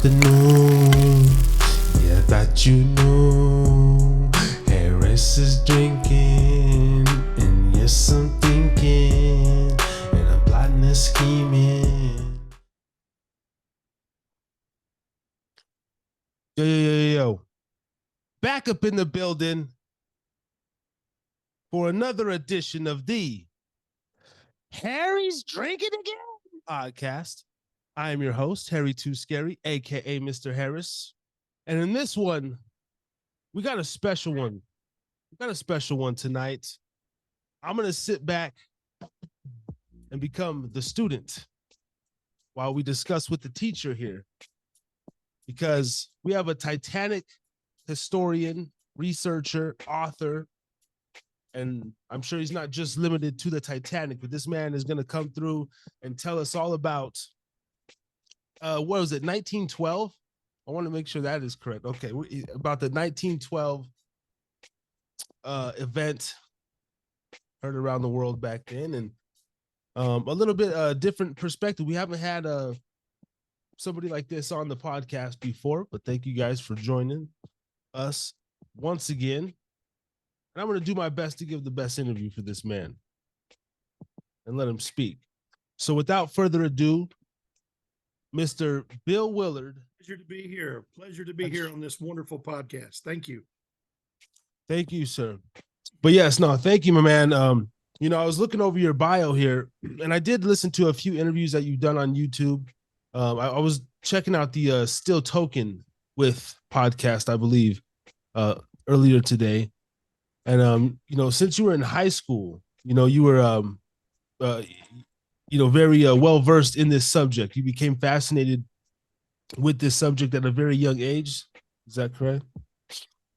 afternoon. Yeah, that you know. Harris is drinking, and yes, I'm thinking, and I'm plotting and scheming. Yo. Back up in the building for another edition of the Harry's Drinking Again podcast. I am your host, Harry Too Scary, aka Mr. Harris. And in this one, we got a special one. We got a special one tonight. I'm going to sit back and become the student while we discuss with the teacher here. Because we have a Titanic historian, researcher, author, and I'm sure he's not just limited to the Titanic, but this man is going to come through and tell us all about, what was it, 1912? I want to make sure that is correct. Okay, about the 1912 event heard around the world back then, and a little bit different perspective. We haven't had somebody like this on the podcast before, but thank you guys for joining us once again. And I'm going to do my best to give the best interview for this man and let him speak. So without further ado, Mr. Bill Willard. Pleasure to be here. Pleasure to be here on this wonderful podcast. Thank you. Thank you, sir. But yes, no, thank you, my man. I was looking over your bio here, and I did listen to a few interviews that you've done on YouTube. I was checking out the Still Token with podcast, I believe, earlier today. And, since you were in high school, you were, very well-versed in this subject. You became fascinated with this subject at a very young age. Is that correct?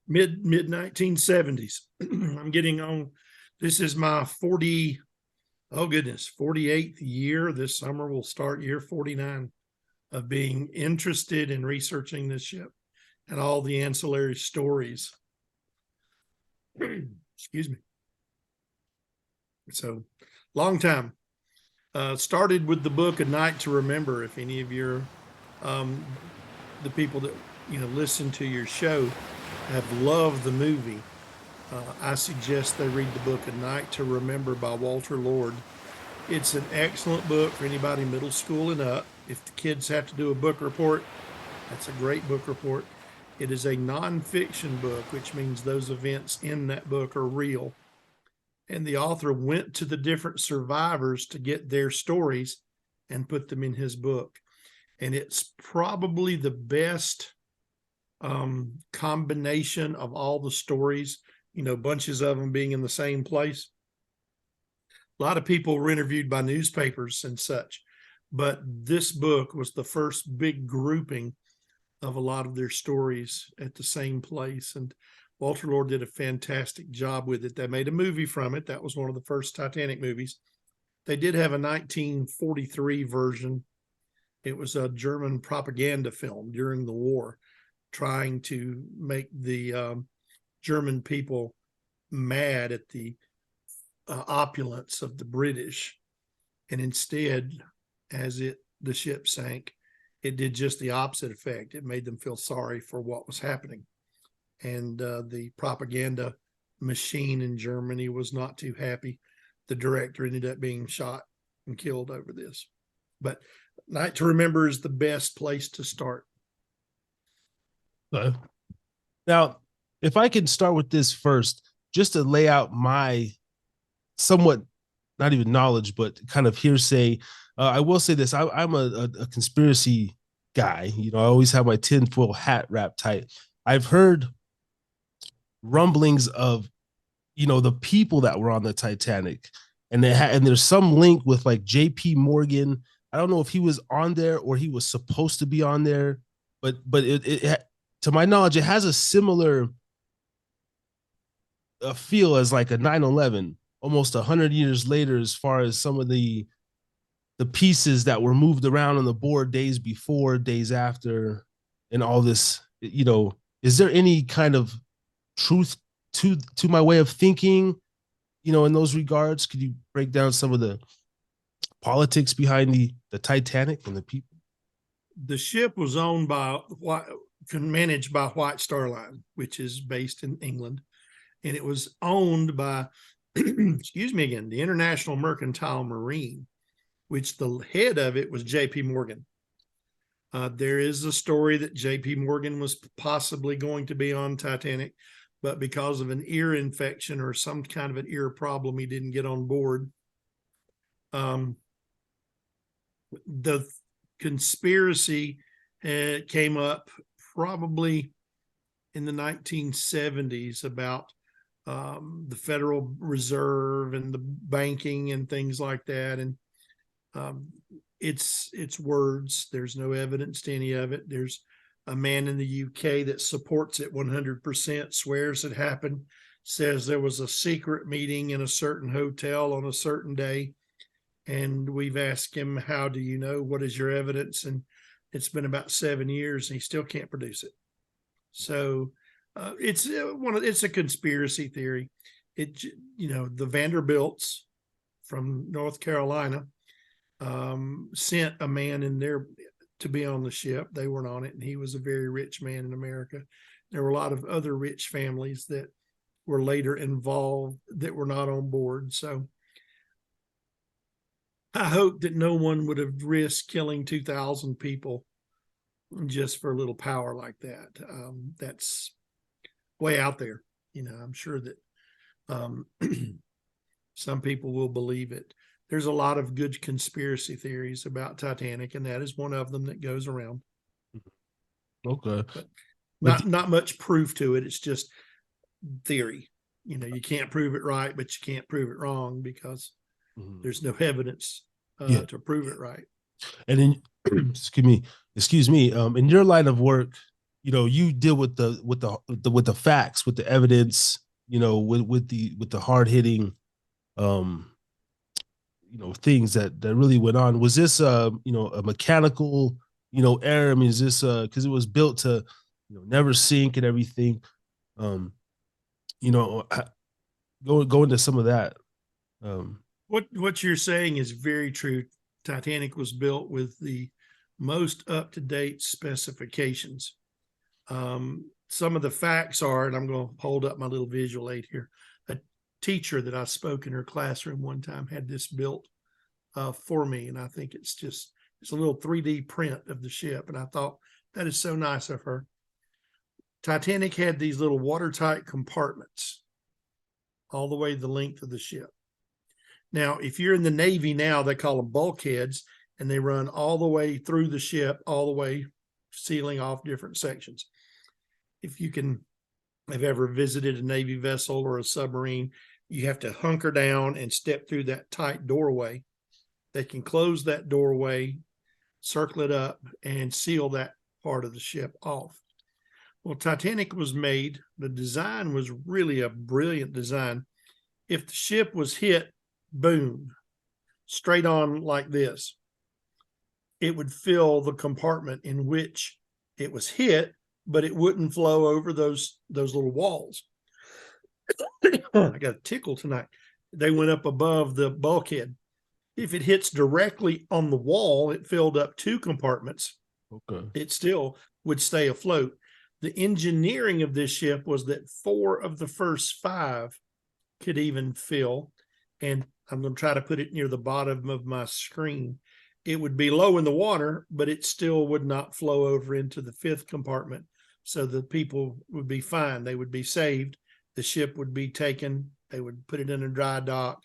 Mid 1970s. I'm getting on. This is my 48th year. This summer will start year 49 of being interested in researching this ship and all the ancillary stories. Excuse me. So, long time. Started with the book A Night to Remember. If any of your the people that listen to your show have loved the movie, I suggest they read the book A Night to Remember by Walter Lord. It's an excellent book for anybody middle school and up. If the kids have to do a book report, that's a great book report. It is a nonfiction book, which means those events in that book are real. And the author went to the different survivors to get their stories and put them in his book. And it's probably the best combination of all the stories, bunches of them being in the same place. A lot of people were interviewed by newspapers and such, but this book was the first big grouping of a lot of their stories at the same place. And Walter Lord did a fantastic job with it. They made a movie from it. That was one of the first Titanic movies. They did have a 1943 version. It was a German propaganda film during the war, trying to make the German people mad at the opulence of the British. And instead, as the ship sank, it did just the opposite effect. It made them feel sorry for what was happening. And the propaganda machine in Germany was not too happy. The director ended up being shot and killed over this. But Night to Remember is the best place to start. Now, if I can start with this first, just to lay out my somewhat, not even knowledge, but kind of hearsay. I will say this, I'm a conspiracy guy. I always have my tinfoil hat wrapped tight. I've heard rumblings of, the people that were on the Titanic, and there's some link with like J.P. Morgan. I don't know if he was on there or he was supposed to be on there, but it to my knowledge, it has a similar feel as like a 9/11, almost 100 years later, as far as some of the pieces that were moved around on the board days before, days after, and all this. Is there any kind of truth to my way of thinking, in those regards? Could you break down some of the politics behind the Titanic and the people? The ship was owned by managed by White Star Line, which is based in England, and it was owned by, excuse me again, the International Mercantile Marine, which the head of it was J.P. Morgan. There is a story that J.P. Morgan was possibly going to be on Titanic, but because of an ear infection or some kind of an ear problem, he didn't get on board. The conspiracy came up probably in the 1970s about the Federal Reserve and the banking and things like that. And it's words. There's no evidence to any of it. There's a man in the UK that supports it 100%, swears it happened, says there was a secret meeting in a certain hotel on a certain day. And we've asked him, how do you know? What is your evidence? And it's been about 7 years and he still can't produce it. So it's a conspiracy theory. The Vanderbilts from North Carolina sent a man in there to be on the ship. They weren't on it, and he was a very rich man in America. There were a lot of other rich families that were later involved that were not on board. So I hope that no one would have risked killing 2,000 people just for a little power like that. That's way out there. I'm sure that some people will believe it. There's a lot of good conspiracy theories about Titanic, and that is one of them that goes around. Okay. But not much proof to it. It's just theory. You can't prove it right, but you can't prove it wrong because there's no evidence to prove it right. And then, excuse me. In your line of work, you deal with the facts, with the evidence, with the hard hitting, things that really went on. Was this a mechanical error? I mean, is this because it was built to never sink and everything? Go into some of that. What you're saying is very true. Titanic was built with the most up-to-date specifications. Some of the facts are, and I'm going to hold up my little visual aid here. A teacher that I spoke in her classroom one time had this built for me, and I think it's a little 3D print of the ship, and I thought that is so nice of her. Titanic had these little watertight compartments all the way the length of the ship. Now, if you're in the Navy now, they call them bulkheads, and they run all the way through the ship, all the way sealing off different sections. If you have ever visited a Navy vessel or a submarine, you have to hunker down and step through that tight doorway. They can close that doorway, circle it up, and seal that part of the ship off. Well, Titanic was made, the design was really a brilliant design. If the ship was hit, boom, straight on like this, it would fill the compartment in which it was hit, but it wouldn't flow over those little walls. I got a tickle tonight. They went up above the bulkhead. If it hits directly on the wall, it filled up 2 compartments. Okay. It still would stay afloat. The engineering of this ship was that 4 of the first 5 could even fill. And I'm going to try to put it near the bottom of my screen. It would be low in the water, but it still would not flow over into the 5th compartment. So the people would be fine. They would be saved. The ship would be taken. They would put it in a dry dock,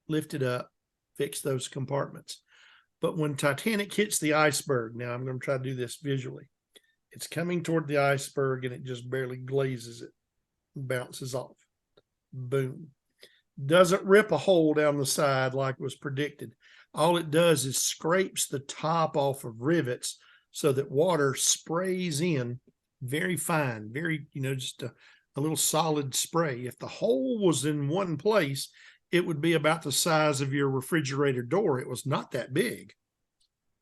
lift it up, fix those compartments. But when Titanic hits the iceberg, now I'm going to try to do this visually. It's coming toward the iceberg and it just barely glazes it and bounces off. Boom. Doesn't rip a hole down the side like was predicted. All it does is scrapes the top off of rivets so that water sprays in very fine, very, just a little solid spray. If the hole was in one place, it would be about the size of your refrigerator door. It was not that big.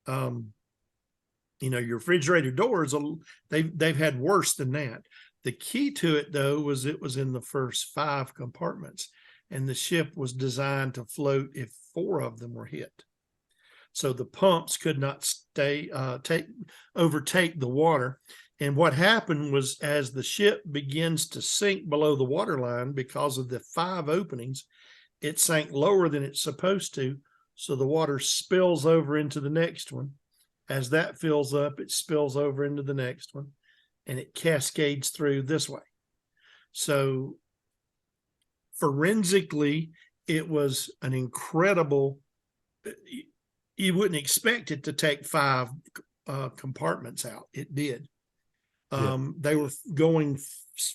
Your refrigerator doors, they've had worse than that. The key to it, though, was it was in the first 5 compartments, and the ship was designed to float if 4 of them were hit. so the pumps could not overtake the water. And what happened was, as the ship begins to sink below the waterline because of the 5 openings, it sank lower than it's supposed to. So the water spills over into the next one. As that fills up, it spills over into the next one, and it cascades through this way. So forensically, it was an incredible, you wouldn't expect it to take 5 compartments out. It did. They were going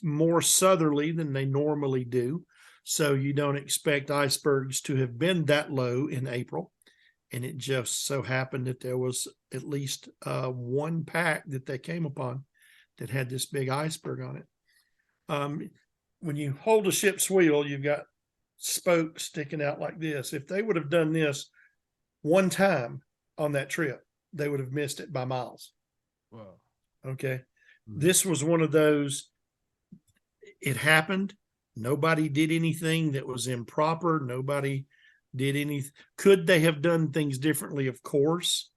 more southerly than they normally do. So you don't expect icebergs to have been that low in April. And it just so happened that there was at least one pack that they came upon that had this big iceberg on it. When you hold a ship's wheel, you've got spokes sticking out like this. If they would have done this one time on that trip, they would have missed it by miles. Wow. Okay. This was one of those, it happened. Nobody did anything that was improper. Nobody did anything. Could they have done things differently? Of course,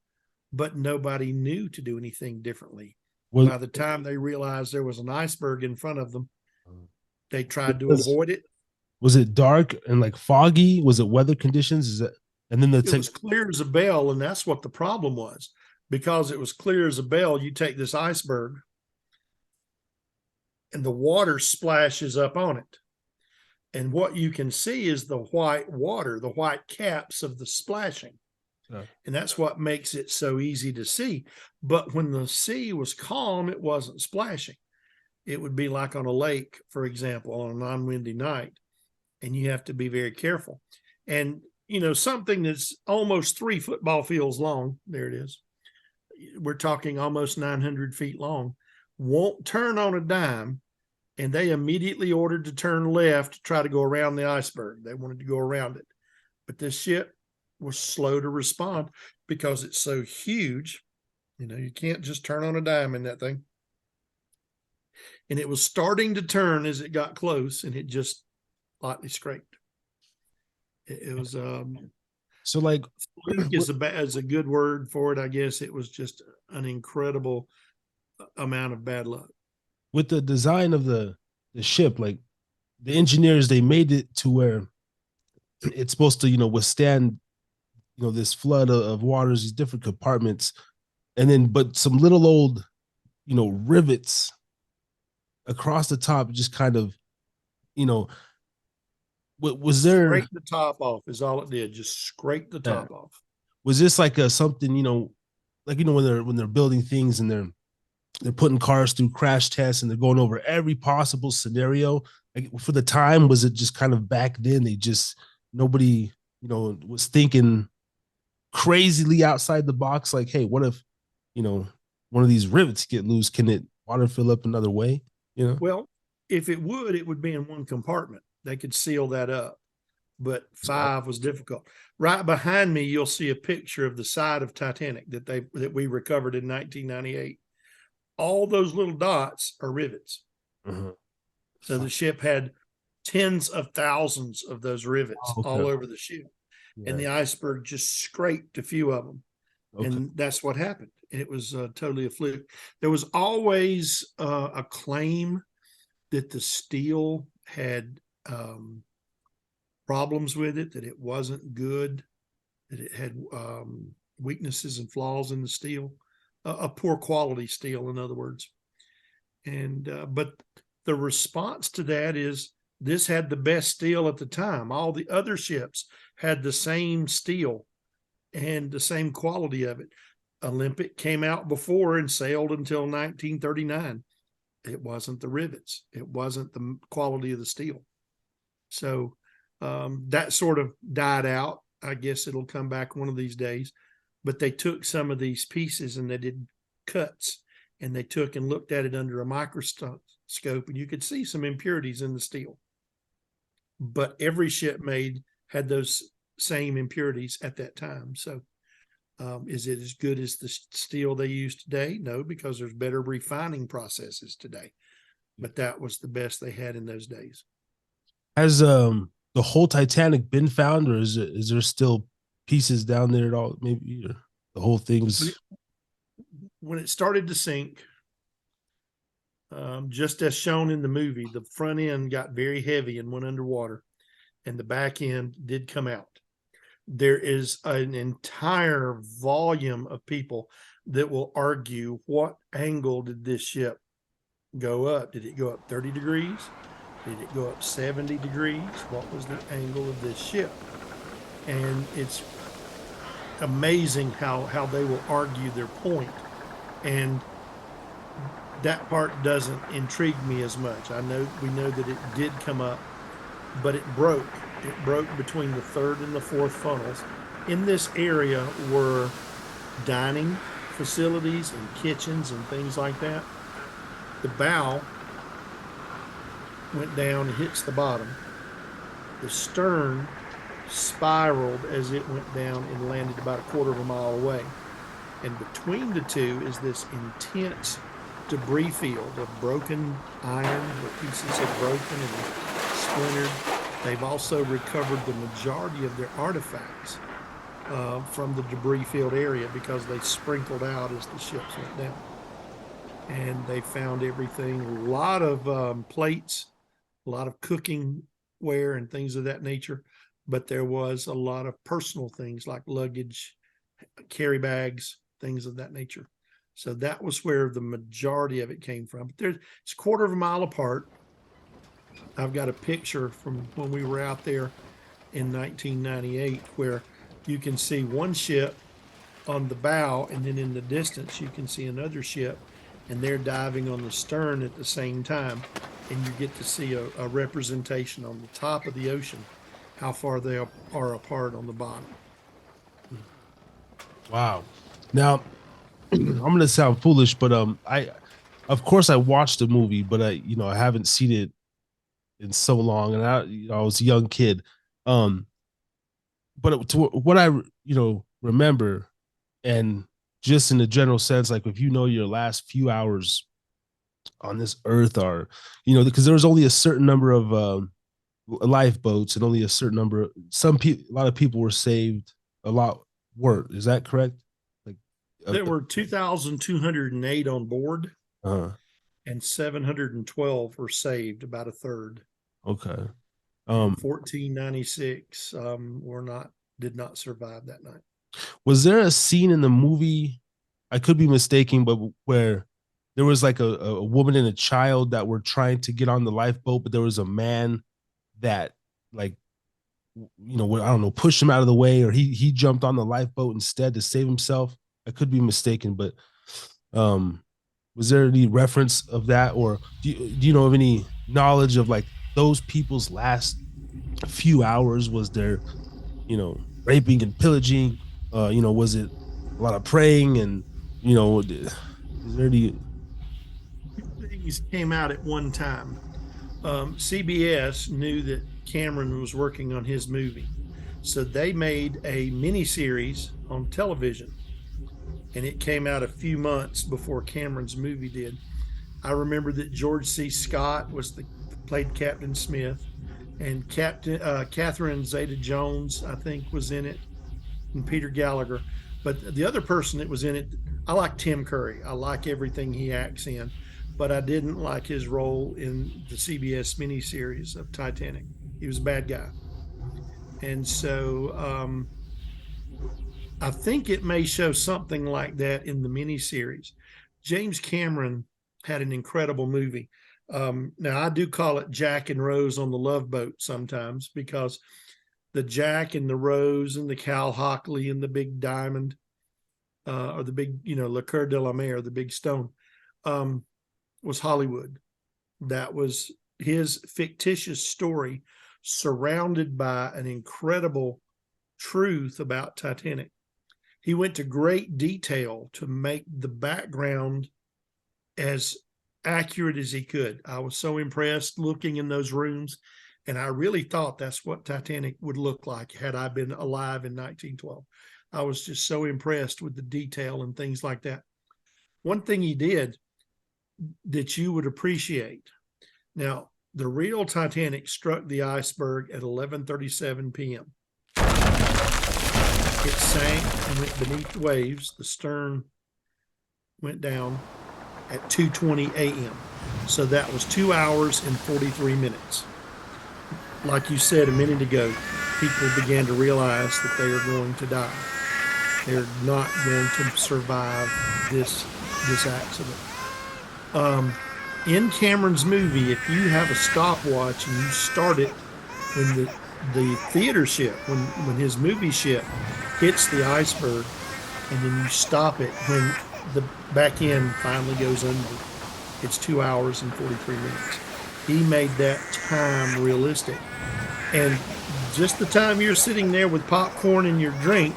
but nobody knew to do anything differently. By the time they realized there was an iceberg in front of them, they tried to avoid it. Was it dark and like foggy? Was it weather conditions? Is it? And then it was clear as a bell, and that's what the problem was. Because it was clear as a bell, you take this iceberg and the water splashes up on it. And what you can see is the white water, the white caps of the splashing. And that's what makes it so easy to see. But when the sea was calm, it wasn't splashing. It would be like on a lake, for example, on a non-windy night. And you have to be very careful. And, you know, something that's almost 3 football fields long, there it is. We're talking almost 900 feet long, won't turn on a dime. And they immediately ordered to turn left to try to go around the iceberg. They wanted to go around it. But this ship was slow to respond because it's so huge. You know, you can't just turn on a dime in that thing. And it was starting to turn as it got close, and it just lightly scraped. It was so like fluke is a good word for it, I guess. It was just an incredible amount of bad luck. With the design of the ship, like the engineers, they made it to where it's supposed to, you know, withstand, you know, this flood of waters, these different compartments, and then but some little old, you know, rivets across the top, just kind of, you know, what was there? Scrape the top off is all it did. Just scrape the top off. Was this like a something, you know, like, you know, when they're building things and they're putting cars through crash tests and they're going over every possible scenario? Like, for the time, was it just kind of back then nobody, you know, was thinking crazily outside the box, like, hey, what if, you know, one of these rivets get loose? Can it water fill up another way? You know? Well, if it would be in one compartment. They could seal that up, but 5 was difficult. Right behind me, you'll see a picture of the side of Titanic that we recovered in 1998. All those little dots are rivets. So the ship had tens of thousands of those rivets all over the ship. And the iceberg just scraped a few of them. And that's what happened. It was totally a fluke. There was always a claim that the steel had problems with it, that it wasn't good, that it had weaknesses and flaws in the steel, a poor quality steel, in other words. And but the response to that is this had the best steel at the time. All the other ships had the same steel and the same quality of it. Olympic came out before and sailed until 1939. It wasn't the rivets. It wasn't the quality of the steel. So that sort of died out. I guess it'll come back one of these days. But they took some of these pieces and they did cuts, and they took and looked at it under a microscope, and you could see some impurities in the steel. But every ship made had those same impurities at that time. So is it as good as the steel they use today? No, because there's better refining processes today. But that was the best they had in those days. Has the whole Titanic been found, or is there still pieces down there at all? Maybe the whole thing was. When it started to sink, just as shown in the movie, the front end got very heavy and went underwater, and the back end did come out. There is an entire volume of people that will argue, what angle did this ship go up? Did it go up 30 degrees? Did it go up 70 degrees? What was the angle of this ship? And it's amazing how they will argue their point. And that part doesn't intrigue me as much. We know that it did come up, but it broke. It broke between the third and the fourth funnels. In this area were dining facilities and kitchens and things like that. The bow went down and hits the bottom. The stern spiraled as it went down and landed about a quarter of a mile away. And between the two is this intense debris field of broken iron, where pieces have broken and splintered. They've also recovered the majority of their artifacts from the debris field area because they sprinkled out as the ships went down. And they found everything, a lot of plates, a lot of cooking ware and things of that nature. But there was a lot of personal things like luggage, carry bags, things of that nature. So that was where the majority of it came from. But it's a quarter of a mile apart. I've got a picture from when we were out there in 1998 where you can see one ship on the bow, and then in the distance you can see another ship, and they're diving on the stern at the same time, and you get to see a representation on the top of the ocean how far they are apart on the bottom. Wow. Now, I'm going to sound foolish, but of course I watched the movie, but I haven't seen it in so long, and I was a young kid. But to what I remember, and just in the general sense, like if your last few hours on this earth are, because there was only a certain number of lifeboats, and only a certain number of a lot of people were saved, a lot weren't. Is that correct? Like there were 2,208 on board, and 712 were saved, about a third. Okay. 1496 did not survive that night. Was there a scene in the movie, I could be mistaken, but where there was like a woman and a child that were trying to get on the lifeboat, but there was a man that, like, I don't know, pushed him out of the way, or he jumped on the lifeboat instead to save himself? I could be mistaken, but was there any reference of that, or do you know of any knowledge of like those people's last few hours? Was there, raping and pillaging? Was it a lot of praying? And, is there any... Things came out at one time. CBS knew that Cameron was working on his movie, so they made a miniseries on television, and it came out a few months before Cameron's movie did. I remember that George C. Scott played Captain Smith, and Catherine Zeta-Jones, I think, was in it, and Peter Gallagher. But the other person that was in it, I like Tim Curry. I like everything he acts in, but I didn't like his role in the CBS miniseries of Titanic. He was a bad guy. And so I think it may show something like that in the miniseries. James Cameron had an incredible movie. Now, I do call it Jack and Rose on the Love Boat sometimes, because the Jack and the Rose and the Cal Hockley and the big diamond, or the big, Le Coeur de la Mer, the big stone, was Hollywood. That was his fictitious story surrounded by an incredible truth about Titanic. He went to great detail to make the background as accurate as he could. I was so impressed looking in those rooms, and I really thought that's what Titanic would look like had I been alive in 1912. I was just so impressed with the detail and things like that. One thing he did that you would appreciate. Now, the real Titanic struck the iceberg at 11:37 p.m. It sank and went beneath the waves. The stern went down at 2:20 a.m. So that was 2 hours and 43 minutes. Like you said a minute ago, people began to realize that they are going to die. They're not going to survive this accident. In Cameron's movie, if you have a stopwatch and you start it when the theater ship, when his movie ship hits the iceberg, and then you stop it when the back end finally goes under, it's 2 hours and 43 minutes. He made that time realistic. And just the time you're sitting there with popcorn and your drink,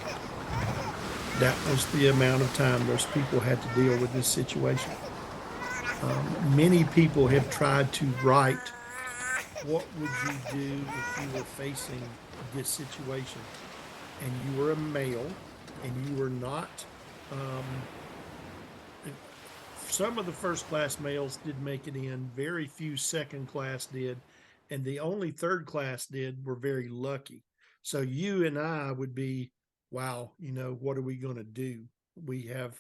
that was the amount of time those people had to deal with this situation. Many people have tried to write, what would you do if you were facing this situation and you were a male and you were not, some of the first class males did make it in, very few second class did, and the only third class did were very lucky. So you and I would be, wow, what are we going to do? We have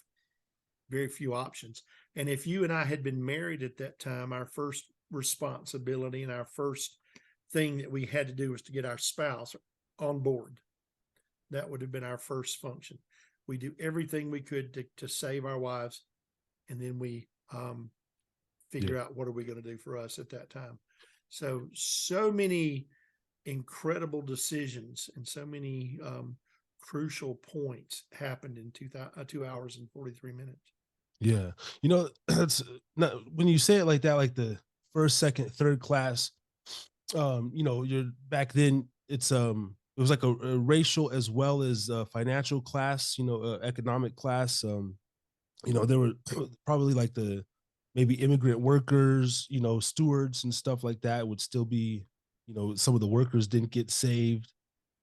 very few options. And if you and I had been married at that time, our first responsibility and our first thing that we had to do was to get our spouse on board. That would have been our first function. We do everything we could to save our wives, and then we figure out what are we going to do for us at that time. So many incredible decisions and so many crucial points happened in 2 hours and 43 minutes. Yeah. That's not, when you say it like that, like the first, second, third class, you're back then it was like a racial as well as financial class, economic class. There were probably like the maybe immigrant workers, stewards and stuff like that would still be, some of the workers didn't get saved.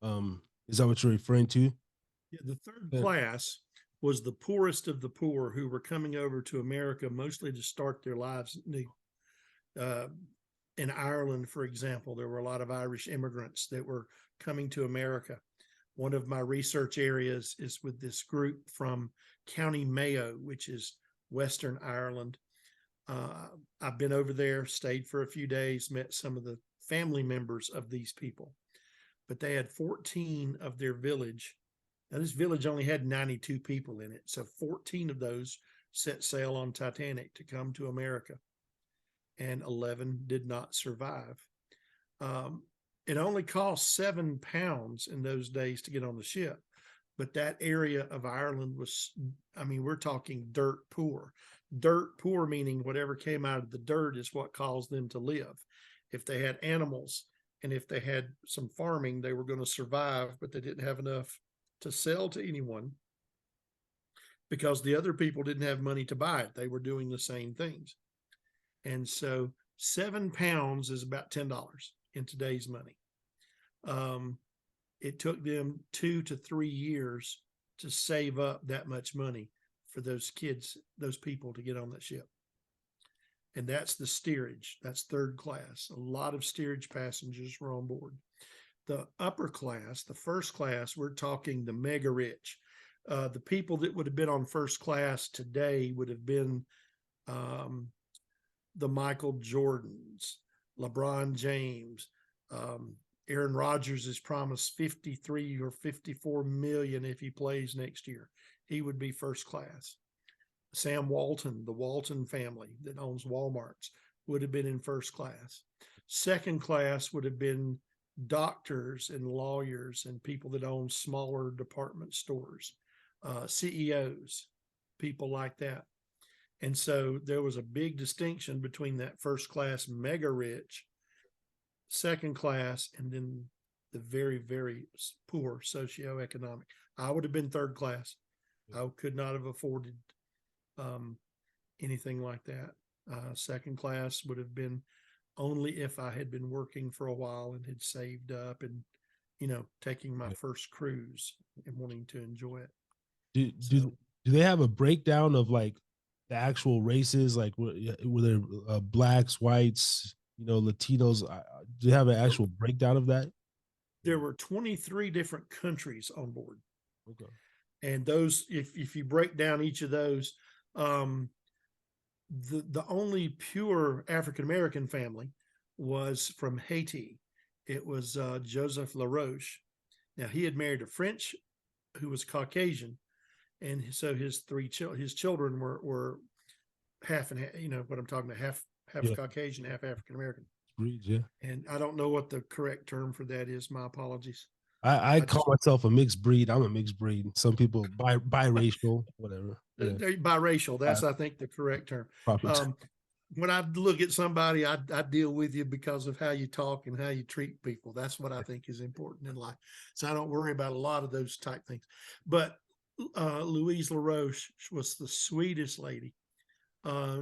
Is that what you're referring to? Yeah, the third class was the poorest of the poor who were coming over to America mostly to start their lives new. In Ireland, for example, there were a lot of Irish immigrants that were coming to America. One of my research areas is with this group from County Mayo, which is Western Ireland. I've been over there, stayed for a few days, met some of the family members of these people. But they had 14 of their village. Now, this village only had 92 people in it. So 14 of those set sail on Titanic to come to America, and 11 did not survive. It only cost £7 in those days to get on the ship. But that area of Ireland was, we're talking dirt poor. Dirt poor meaning whatever came out of the dirt is what caused them to live. If they had animals and if they had some farming, they were going to survive, but they didn't have enough to sell to anyone because the other people didn't have money to buy it. They were doing the same things. And so £7 is about $10 in today's money. It took them 2 to 3 years to save up that much money for those kids, those people to get on that ship. And that's the steerage. That's third class. A lot of steerage passengers were on board. The upper class, the first class, we're talking the mega rich. The people that would have been on first class today would have been the Michael Jordans, LeBron James. Aaron Rodgers is promised 53 or 54 million if he plays next year. He would be first class. Sam Walton, the Walton family that owns Walmart's, would have been in first class. Second class would have been doctors and lawyers and people that own smaller department stores, CEOs, people like that. And so there was a big distinction between that first class mega rich, second class, and then the very, very poor socioeconomic. I would have been third class. I could not have afforded anything like that. Second class would have been only if I had been working for a while and had saved up and, taking my first cruise and wanting to enjoy it. Do they have a breakdown of like the actual races? Like were there blacks, whites, Latinos? Do you have an actual breakdown of that? There were 23 different countries on board. Okay. And those, if you break down each of those, the only pure African American family was from Haiti. It was Joseph LaRoche. Now he had married a French who was Caucasian, and so his children were half and half. You know what I'm talking about? Half Yeah. Caucasian, half African American. Breeds, yeah. And I don't know what the correct term for that is. My apologies. I I call just myself a mixed breed. I'm a mixed breed. Some people biracial, whatever. Yeah. they're biracial. Bi- That's I think the correct term. Proper. When I look at somebody, I deal with you because of how you talk and how you treat people. That's what I think is important in life. So I don't worry about a lot of those type things. But Louise LaRoche was the sweetest lady.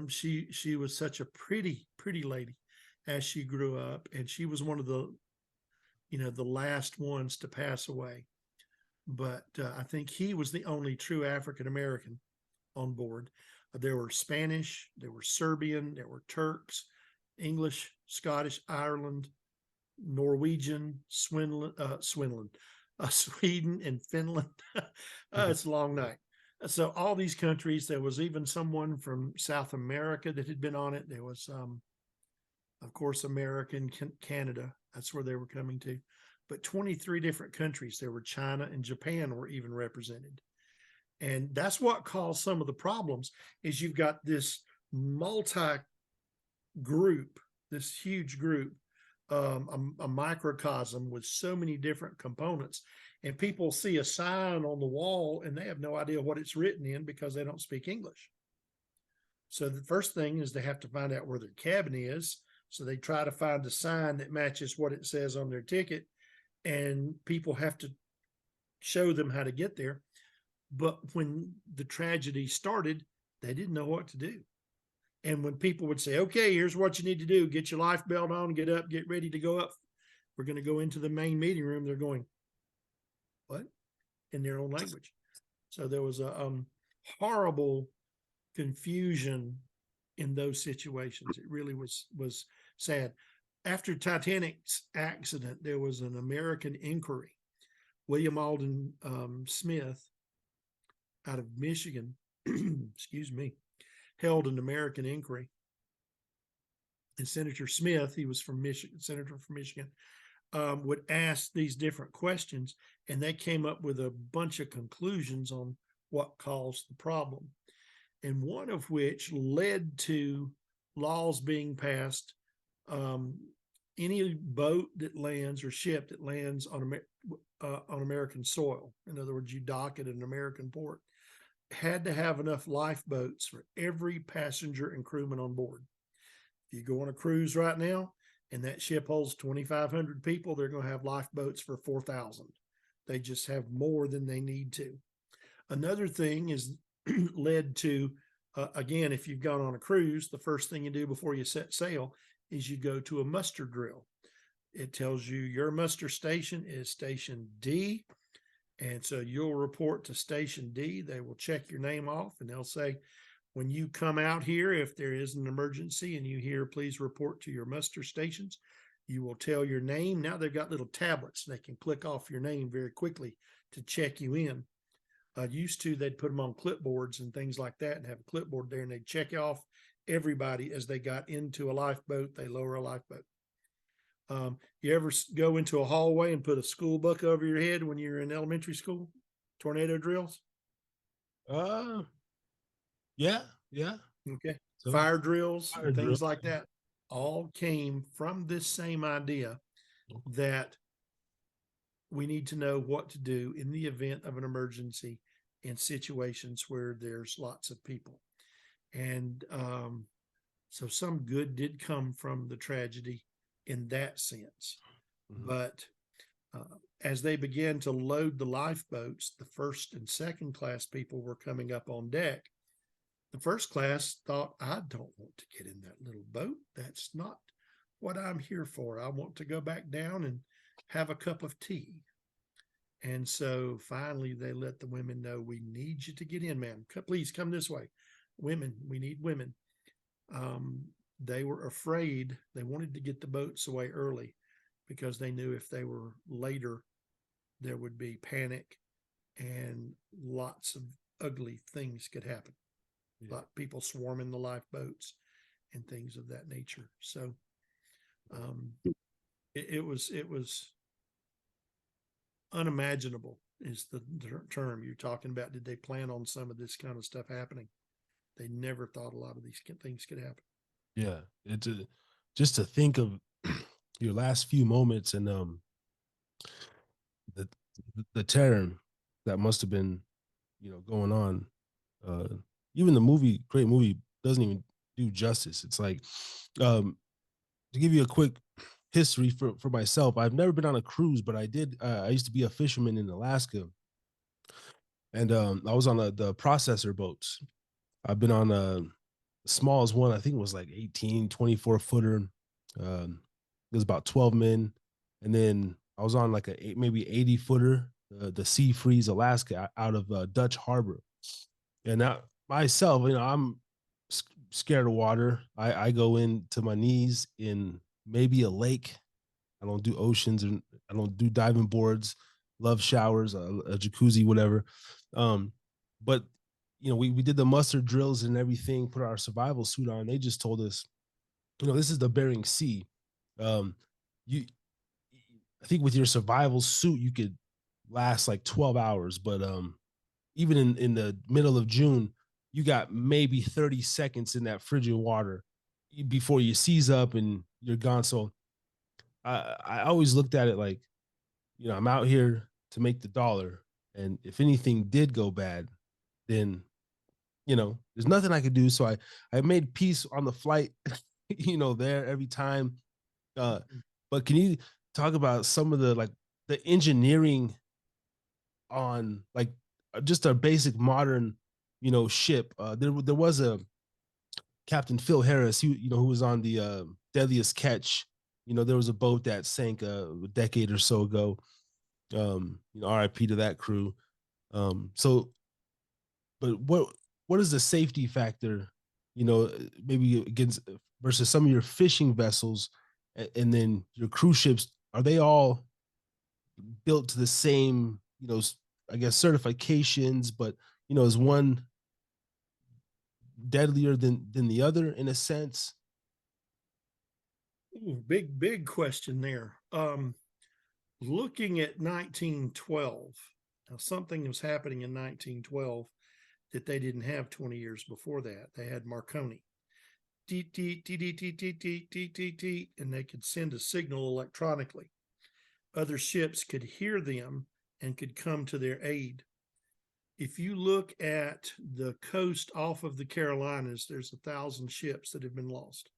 She was such a pretty lady as she grew up, and she was one of the last ones to pass away. But I think he was the only true African American on board. There were Spanish, there were Serbian, there were Turks, English, Scottish, Ireland, Norwegian, Sweden, and Finland. It's a long night. So all these countries, there was even someone from South America that had been on it. There was, of course, American, Canada. That's where they were coming to. But 23 different countries. There were China and Japan were even represented. And that's what caused some of the problems is you've got this multi group, this huge group, a microcosm with so many different components. And people see a sign on the wall and they have no idea what it's written in because they don't speak English. So the first thing is they have to find out where their cabin is. So they try to find a sign that matches what it says on their ticket. And people have to show them how to get there. But when the tragedy started, they didn't know what to do. And when people would say, okay, here's what you need to do, get your life belt on, get up, get ready to go up. We're going to go into the main meeting room. They're going, what? In their own language. So there was a horrible confusion in those situations. It really was sad. After Titanic's accident, there was an American inquiry. William Alden Smith out of Michigan, excuse me, held an American inquiry. And Senator Smith, he was from Michigan, senator from Michigan, would ask these different questions, and they came up with a bunch of conclusions on what caused the problem. And one of which led to laws being passed. Any boat that lands or ship that lands on American soil, in other words, you dock at an American port, had to have enough lifeboats for every passenger and crewman on board. If you go on a cruise right now and that ship holds 2,500 people, they're going to have lifeboats for 4,000. They just have more than they need to. Another thing is led to, again, if you've gone on a cruise, the first thing you do before you set sail is you go to a muster drill. It tells you your muster station is station D. And so you'll report to station D. They will check your name off and they'll say, when you come out here, if there is an emergency and you hear, please report to your muster stations, you will tell your name. Now they've got little tablets. They can click off your name very quickly to check you in. Used to, they'd put them on clipboards and things like that and have a clipboard there and they'd check off everybody as they got into a lifeboat. They lower a lifeboat. You ever go into a hallway and put a school book over your head when you're in elementary school? Tornado drills? Yeah. Okay. So, Fire drills, fire things drill. like that, all came from this same idea that we need to know what to do in the event of an emergency in situations where there's lots of people. And so some good did come from the tragedy in that sense. Mhm. But as they began to load the lifeboats, the first and second class people were coming up on deck. The first class thought, I don't want to get in that little boat. That's not what I'm here for. I want to go back down and have a cup of tea. And so finally they let the women know, we need you to get in, ma'am. Please come this way. Women, we need women. They were afraid. They wanted to get the boats away early because they knew if they were later, there would be panic and lots of ugly things could happen. A lot of people swarming the lifeboats and things of that nature. So it was unimaginable is the term you're talking about. Did they plan on some of this kind of stuff happening? They never thought a lot of these things could happen. Yeah, it's just to think of your last few moments and the the terror that must have been, going on. Uh, Even the movie, great movie, doesn't even do justice. It's like, to give you a quick history for myself, I've never been on a cruise, but I did. I used to be a fisherman in Alaska, and I was on the processor boats. I've been on a smallest one, I think it was like 18, 24 footer. It was about 12 men. And then I was on like maybe 80 footer, the Sea Freeze Alaska out of Dutch Harbor. And now myself, I'm scared of water. I go into my knees in maybe a lake. I don't do oceans and I don't do diving boards, love showers, a jacuzzi, whatever. But we did the mustard drills and everything, put our survival suit on. They just told us, this is the Bering Sea. You, I think with your survival suit, you could last like 12 hours, but even in the middle of June, you got maybe 30 seconds in that frigid water before you seize up and you're gone. So I always looked at it like, I'm out here to make the dollar. And if anything did go bad, then, there's nothing I could do. So I made peace on the flight, there every time. But can you talk about some of the engineering on like just a basic modern, ship? There was a Captain Phil Harris, who was on the Deadliest Catch. There was a boat that sank a decade or so ago. RIP to that crew. So, but what is the safety factor? Maybe against versus some of your fishing vessels, and then your cruise ships. Are they all built to the same, I guess certifications? But is one deadlier than the other in a sense? Ooh, big question there. Looking at 1912, now something was happening in 1912 that they didn't have 20 years before that. They had Marconi. Deet, deet, deet, deet, deet, deet, deet, deet, deet, deet, and they could send a signal electronically. Other ships could hear them and could come to their aid. If you look at the coast off of the Carolinas, there's 1,000 ships that have been lost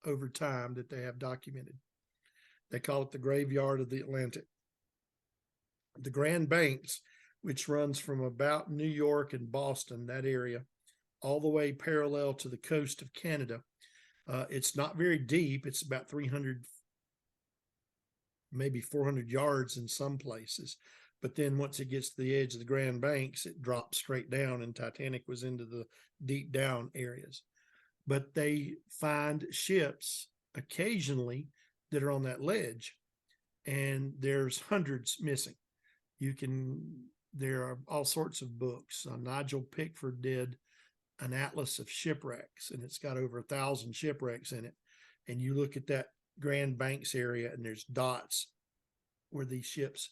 over time that they have documented. They call it the graveyard of the Atlantic. The Grand Banks, which runs from about New York and Boston, that area, all the way parallel to the coast of Canada. It's not very deep. It's about 300, maybe 400 yards in some places. But then once it gets to the edge of the Grand Banks, it drops straight down, and Titanic was into the deep down areas. But they find ships occasionally that are on that ledge, and there's hundreds missing. There are all sorts of books. Nigel Pickford did an atlas of shipwrecks, and it's got over 1,000 shipwrecks in it. And you look at that Grand Banks area, and there's dots where these ships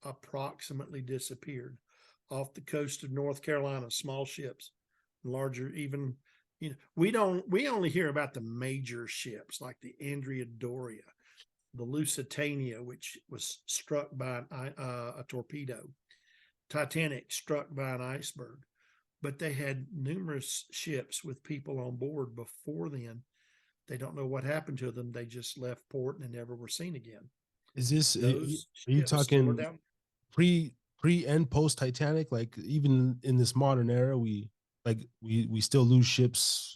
approximately disappeared. Off the coast of North Carolina, small ships, larger, even, we only hear about the major ships like the Andrea Doria, the Lusitania, which was struck by a torpedo, Titanic struck by an iceberg. But they had numerous ships with people on board before then. They don't know what happened to them. They just left port and never were seen again. Is this, Those are you ships still are talking down. pre and post Titanic? Like even in this modern era, we still lose ships,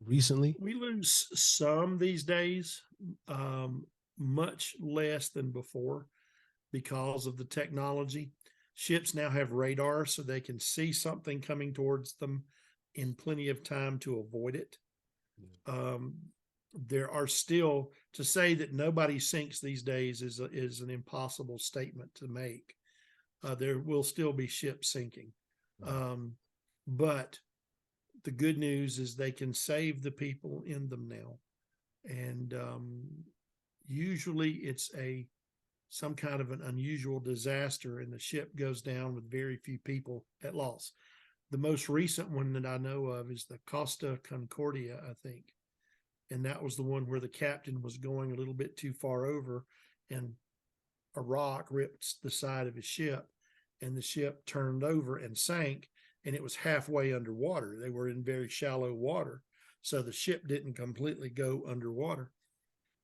recently. We lose some these days, much less than before because of the technology. Ships now have radar, so they can see something coming towards them in plenty of time to avoid it. there are still, to say that nobody sinks these days is an impossible statement to make. There will still be ships sinking. But the good news is they can save the people in them now. And usually it's some kind of an unusual disaster and the ship goes down with very few people at loss. The most recent one that I know of is the Costa Concordia, I think. And that was the one where the captain was going a little bit too far over and a rock ripped the side of his ship and the ship turned over and sank, and it was halfway underwater. They were in very shallow water. So the ship didn't completely go underwater.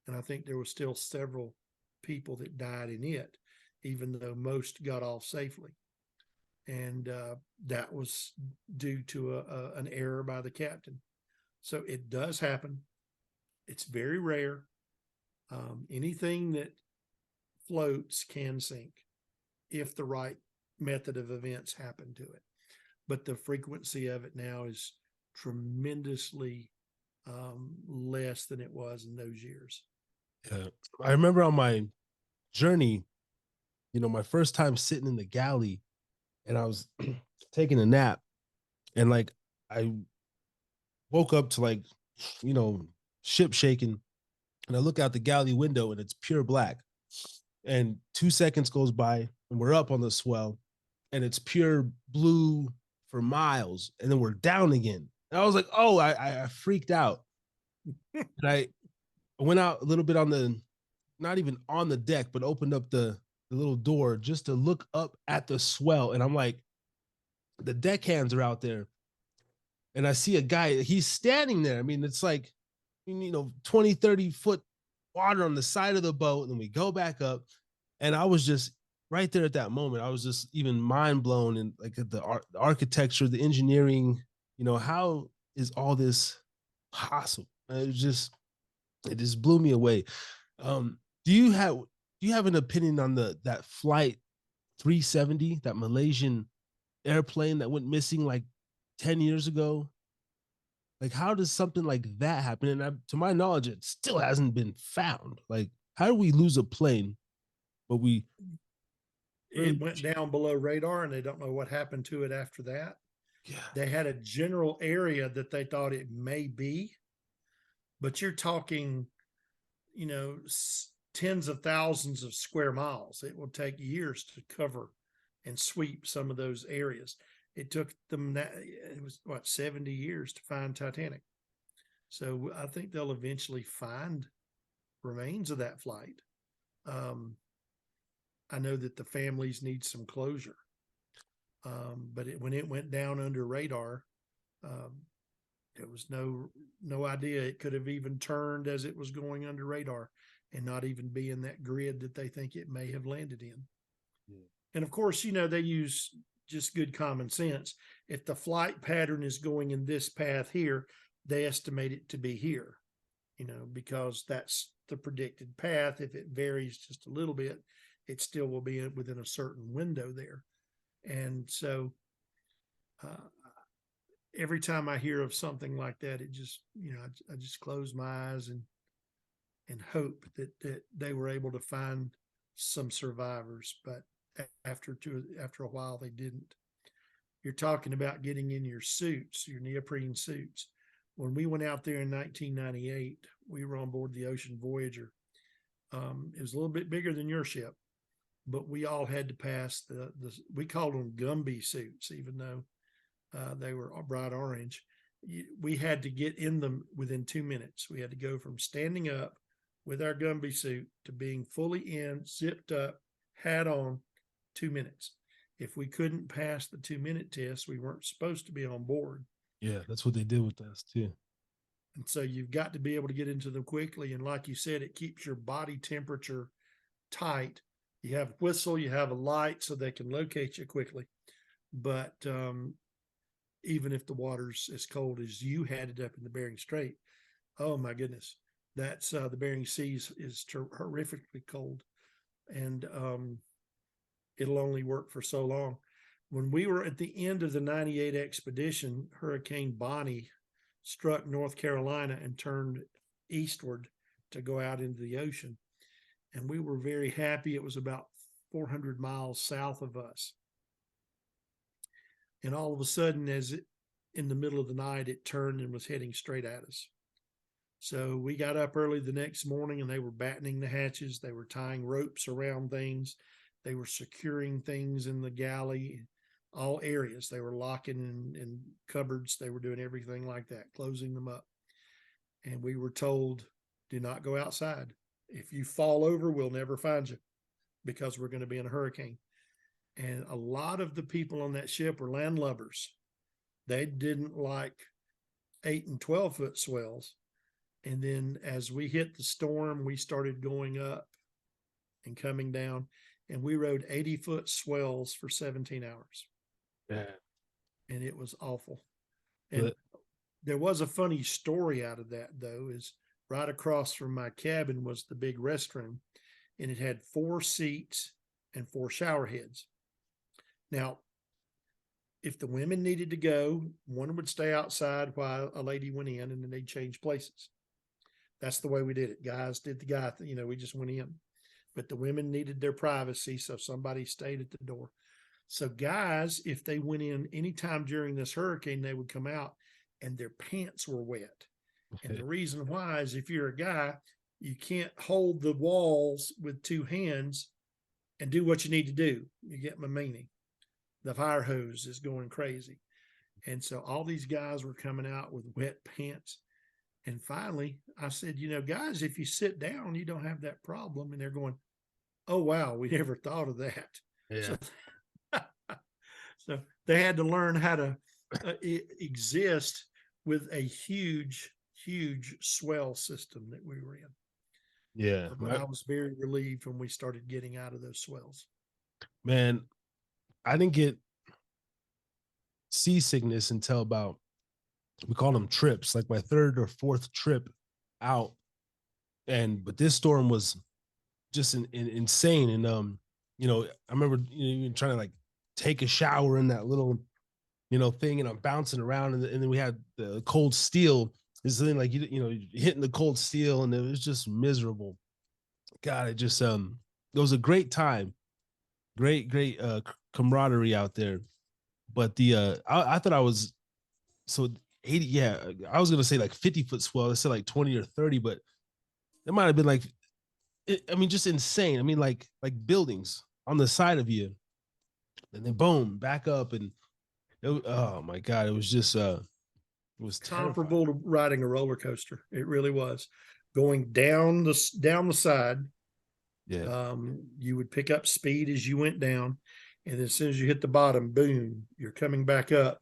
And I think there was still several people that died in it, even though most got off safely. And that was due to an error by the captain. So it does happen. It's very rare. Anything that floats can sink if the right method of events happen to it. But the frequency of it now is tremendously less than it was in those years. Yeah. I remember on my journey, my first time sitting in the galley and I was taking a nap and like I woke up to like, ship shaking and I look out the galley window and it's pure black. And 2 seconds goes by and we're up on the swell and it's pure blue for miles. And then we're down again. And I was like, oh, I freaked out. And I went out a little bit not even on the deck, but opened up the little door just to look up at the swell. And I'm like, the deckhands are out there. And I see a guy, he's standing there. I mean, it's like, 20, 30 foot water on the side of the boat. And then we go back up. And I was just right there at that moment. I was just even mind blown and like the architecture, the engineering, how is all this possible? It just blew me away. Do you have an opinion on that flight 370, that Malaysian airplane that went missing like 10 years ago? Like, how does something like that happen? And to my knowledge, it still hasn't been found. Like, how do we lose a plane, but it went down below radar and they don't know what happened to it after that? Yeah. They had a general area that they thought it may be, but you're talking, tens of thousands of square miles. It will take years to cover and sweep some of those areas. It took them it was 70 years to find Titanic. So I think they'll eventually find remains of that flight. I know that the families need some closure. But when it went down under radar, there was no idea it could have even turned as it was going under radar and not even be in that grid that they think it may have landed in. Yeah. And of course, they use just good common sense. If the flight pattern is going in this path here, they estimate it to be here, because that's the predicted path. If it varies just a little bit, it still will be within a certain window there. And so every time I hear of something like that, it just, I just close my eyes and hope that they were able to find some survivors. But after a while, they didn't. You're talking about getting in your suits, your neoprene suits. When we went out there in 1998, we were on board the Ocean Voyager. It was a little bit bigger than your ship, but we all had to pass we called them Gumby suits, even though they were bright orange. We had to get in them within 2 minutes. We had to go from standing up with our Gumby suit to being fully in, zipped up, hat on, 2 minutes. If we couldn't pass the 2-minute test, we weren't supposed to be on board. Yeah, that's what they did with us too. And so you've got to be able to get into them quickly. And like you said, it keeps your body temperature tight. You have a whistle, you have a light so they can locate you quickly. But even if the water's as cold as you had it up in the Bering Strait, oh my goodness, that's the Bering Sea is horrifically cold. And it'll only work for so long. When we were at the end of the 98 expedition, Hurricane Bonnie struck North Carolina and turned eastward to go out into the ocean. And we were very happy. It was about 400 miles south of us. And all of a sudden, in the middle of the night, it turned and was heading straight at us. So we got up early the next morning and they were battening the hatches. They were tying ropes around things. They were securing things in the galley, all areas. They were locking in cupboards. They were doing everything like that, closing them up. And we were told, do not go outside. If you fall over, we'll never find you because we're going to be in a hurricane. And a lot of the people on that ship were landlubbers. They didn't like 8 and 12-foot swells. And then as we hit the storm, we started going up and coming down, and we rode 80-foot swells for 17 hours. Yeah. And it was awful. And there was a funny story out of that, though, is right across from my cabin was the big restroom, and it had 4 seats and 4 shower heads. Now, if the women needed to go, one would stay outside while a lady went in, and then they'd change places. That's the way we did it. Guys did the guy thing, we just went in. But the women needed their privacy, so somebody stayed at the door. So guys, if they went in anytime during this hurricane, they would come out and their pants were wet. And the reason why is if you're a guy, you can't hold the walls with 2 hands and do what you need to do. You get my meaning. The fire hose is going crazy. And so all these guys were coming out with wet pants. And finally, I said, guys, if you sit down, you don't have that problem. And they're going, oh, wow, we never thought of that. Yeah. So they had to learn how to exist with a huge, huge swell system that we were in. Yeah. But I was very relieved when we started getting out of those swells. Man, I didn't get seasickness until about, we call them trips, like my 3rd or 4th trip out. But this storm was just insane. And, I remember trying to like take a shower in that little, thing, and I'm bouncing around. And then we had the cold steel. This thing like, hitting the cold steel, and it was just miserable. God, it just, it was a great time. Great camaraderie out there. But I thought I was, so 80, yeah, I was gonna say like 50-foot swell. I said like 20 or 30, but it might have been like, just insane. Like buildings on the side of you, and then boom, back up, and oh my God, it was just it was comparable terrifying. to riding a roller coaster. It really was. Going down the side. Yeah. You would pick up speed as you went down, and as soon as you hit the bottom, boom, you're coming back up.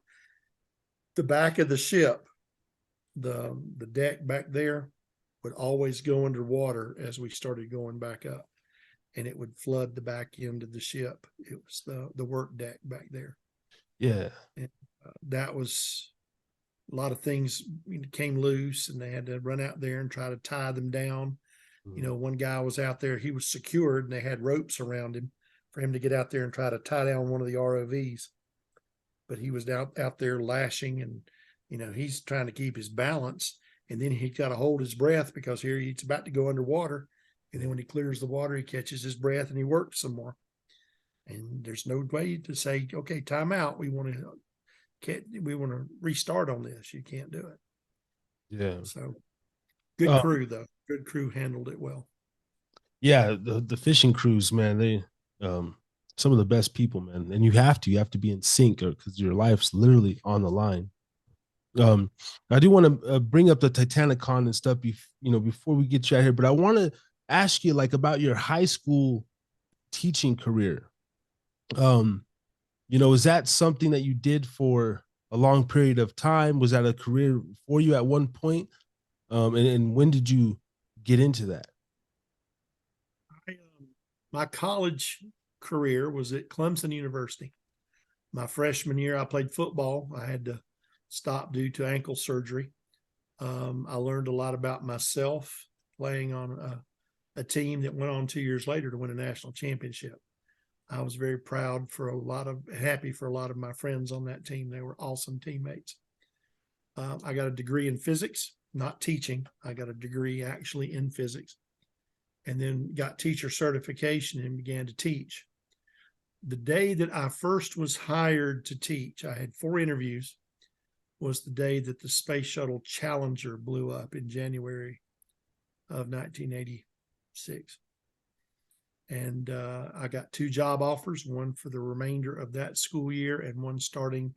The back of the ship, the deck back there, would always go underwater as we started going back up, and it would flood the back end of the ship. It was the work deck back there. Yeah. And that was a lot of things came loose, and they had to run out there and try to tie them down. One guy was out there, he was secured, and they had ropes around him for him to get out there and try to tie down one of the ROVs. But he was out there lashing, and, he's trying to keep his balance. And then he got to hold his breath because here he's about to go underwater. And then when he clears the water, he catches his breath and he works some more. And there's no way to say, okay, time out. We want to restart on this. You can't do it. Yeah. So good crew, though. Good crew handled it well. Yeah, the fishing crews, man, they some of the best people, man. And you have to be in sync, because your life's literally on the line. I do want to bring up the Titanic con and stuff, before we get you out here, but I want to ask you like about your high school teaching career. Is that something that you did for a long period of time? Was that a career for you at one point? And when did you get into that? My college career was at Clemson University. My freshman year, I played football. I had to stop due to ankle surgery. I learned a lot about myself playing on a team that went on 2 years later to win a national championship. I was very happy for a lot of my friends on that team. They were awesome teammates. I got a degree in physics, not teaching. I got a degree actually in physics, and then got teacher certification and began to teach. The day that I first was hired to teach, I had 4 interviews, was the day that the Space Shuttle Challenger blew up in January of 1986. And I got 2 job offers, one for the remainder of that school year and one starting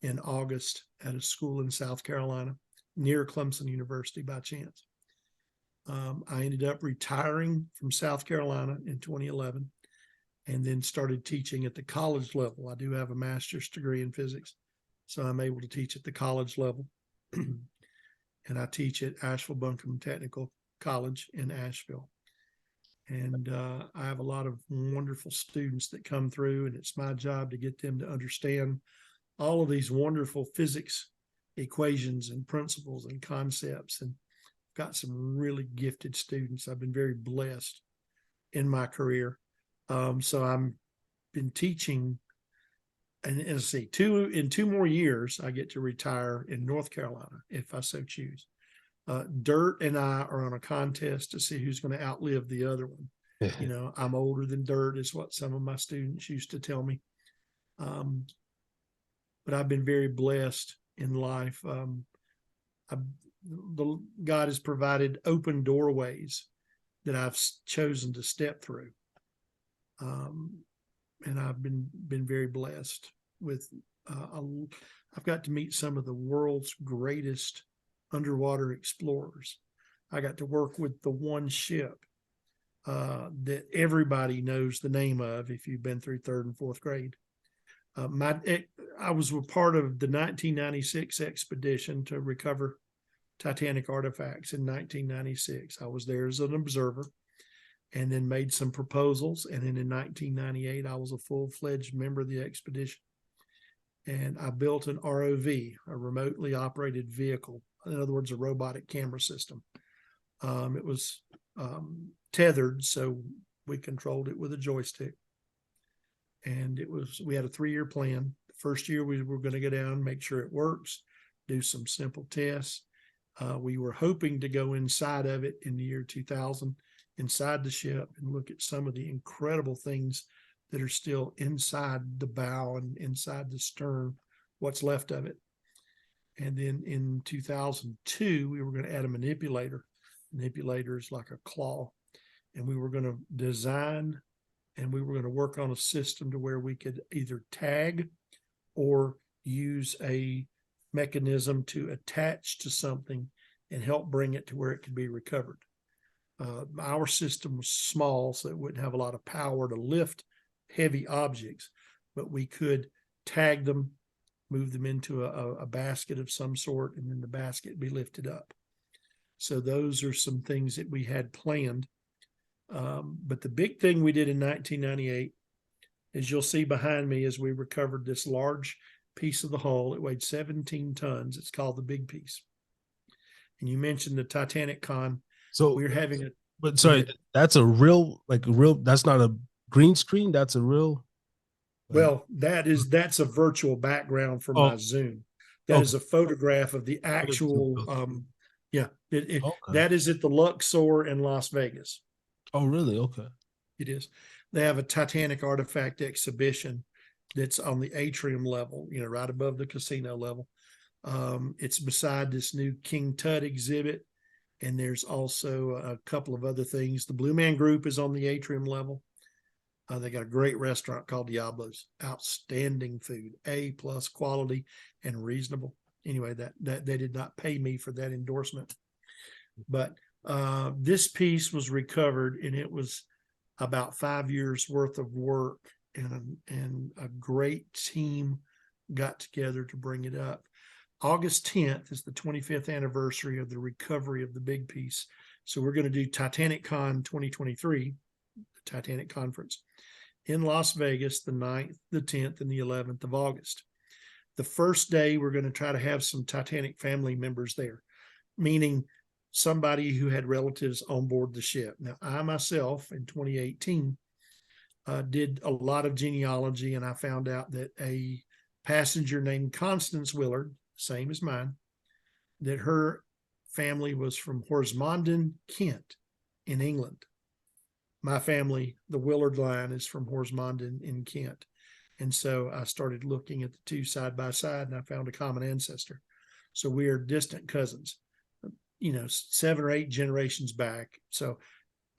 in August at a school in South Carolina near Clemson University by chance. I ended up retiring from South Carolina in 2011 and then started teaching at the college level. I do have a master's degree in physics, so I'm able to teach at the college level. And I teach at Asheville-Buncombe Technical College in Asheville. And I have a lot of wonderful students that come through, and it's my job to get them to understand all of these wonderful physics equations and principles and concepts. And got some really gifted students. I've been very blessed in my career. So I'm been teaching, and let's see, in 2 more years, I get to retire in North Carolina if I so choose. Dirt and I are on a contest to see who's going to outlive the other one. You know, I'm older than Dirt is what some of my students used to tell me. But I've been very blessed in life. God has provided open doorways that I've chosen to step through. And I've been very blessed with, I've got to meet some of the world's greatest underwater explorers. I got to work with the one ship that everybody knows the name of if you've been through 3rd and 4th grade. I was a part of the 1996 expedition to recover Titanic artifacts in 1996. I was there as an observer and then made some proposals. And then in 1998, I was a full-fledged member of the expedition. And I built an ROV, a remotely operated vehicle. In other words, a robotic camera system. It was tethered, so we controlled it with a joystick. And we had a 3-year plan. The first year we were going to go down, make sure it works, do some simple tests. We were hoping to go inside of it in the year 2000, inside the ship, and look at some of the incredible things that are still inside the bow and inside the stern, what's left of it. And then in 2002, we were going to add a manipulator. Manipulator is like a claw. And we were going to design, and we were going to work on a system to where we could either tag or use a mechanism to attach to something and help bring it to where it could be recovered. Our system was small, so it wouldn't have a lot of power to lift heavy objects, but we could tag them, move them into a basket of some sort, and then the basket be lifted up. So those are some things that we had planned. But the big thing we did in 1998, as you'll see behind me, is we recovered this large piece of the hull. It weighed 17 tons. It's called the Big Piece. And you mentioned the Titanic con. So we're having a. But sorry, that's a real, that's not a green screen. That's a real. Well, that's a virtual background for my Zoom. That is a photograph of the actual. That is at the Luxor in Las Vegas. Oh, really? Okay. It is. They have a Titanic artifact exhibition that's on the atrium level, right above the casino level. It's beside this new King Tut exhibit. And there's also a couple of other things. The Blue Man Group is on the atrium level. They got a great restaurant called Diablo's. Outstanding food, A+ quality and reasonable. Anyway, that they did not pay me for that endorsement. But this piece was recovered, and it was about 5 years worth of work, and a great team got together to bring it up. August 10th is the 25th anniversary of the recovery of the Big Piece. So we're going to do Titanic Con 2023, the Titanic Conference, in Las Vegas, the 9th, the 10th, and the 11th of August. The first day, we're going to try to have some Titanic family members there, meaning somebody who had relatives on board the ship. Now, I myself, in 2018, did a lot of genealogy, and I found out that a passenger named Constance Willard, same as mine, that her family was from Horsmonden, Kent, in England. My family, the Willard line, is from Horsmonden in Kent. And so I started looking at the two side by side, and I found a common ancestor. So we are distant cousins, 7 or 8 generations back. So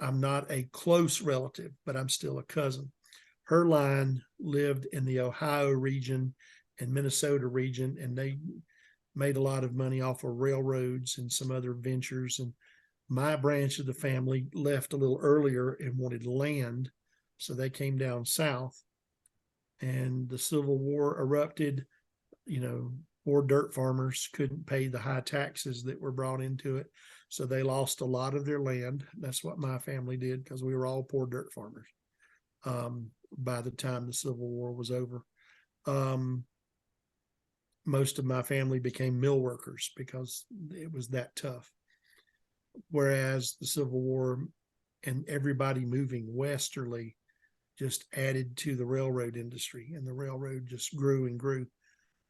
I'm not a close relative, but I'm still a cousin. Her line lived in the Ohio region and Minnesota region, and they made a lot of money off of railroads and some other ventures. And my branch of the family left a little earlier and wanted land. So they came down south, and the Civil War erupted. Poor dirt farmers couldn't pay the high taxes that were brought into it. So they lost a lot of their land. That's what my family did, because we were all poor dirt farmers by the time the Civil War was over. Most of my family became mill workers because it was that tough. Whereas the Civil War and everybody moving westerly just added to the railroad industry, and the railroad just grew and grew.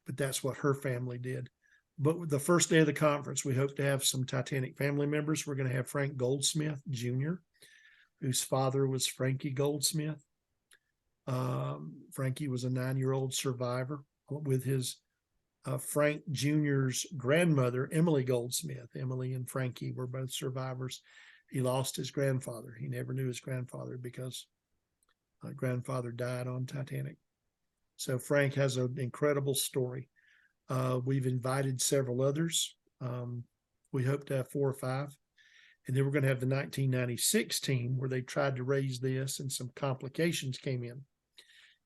But that's what her family did. But the first day of the conference, we hope to have some Titanic family members. We're going to have Frank Goldsmith Jr., whose father was Frankie Goldsmith. Frankie was a 9-year-old survivor with his Frank Jr.'s grandmother, Emily Goldsmith. Emily and Frankie were both survivors. He lost his grandfather. He never knew his grandfather because grandfather died on Titanic. So Frank has an incredible story. We've invited several others. We hope to have 4 or 5. And then we're going to have the 1996 team, where they tried to raise this and some complications came in.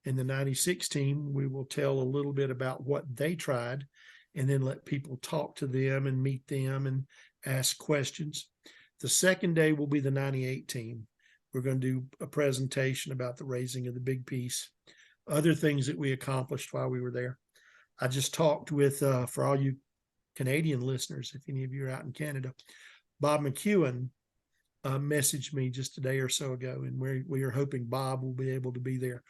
In the 96 team, we will tell a little bit about what they tried, and then let people talk to them and meet them and ask questions. The second day will be the 98 team. We're going to do a presentation about the raising of the big piece, other things that we accomplished while we were there. I just talked with, for all you Canadian listeners, if any of you are out in Canada, Bob McEwen messaged me just a day or so ago, and we are hoping Bob will be able to be there.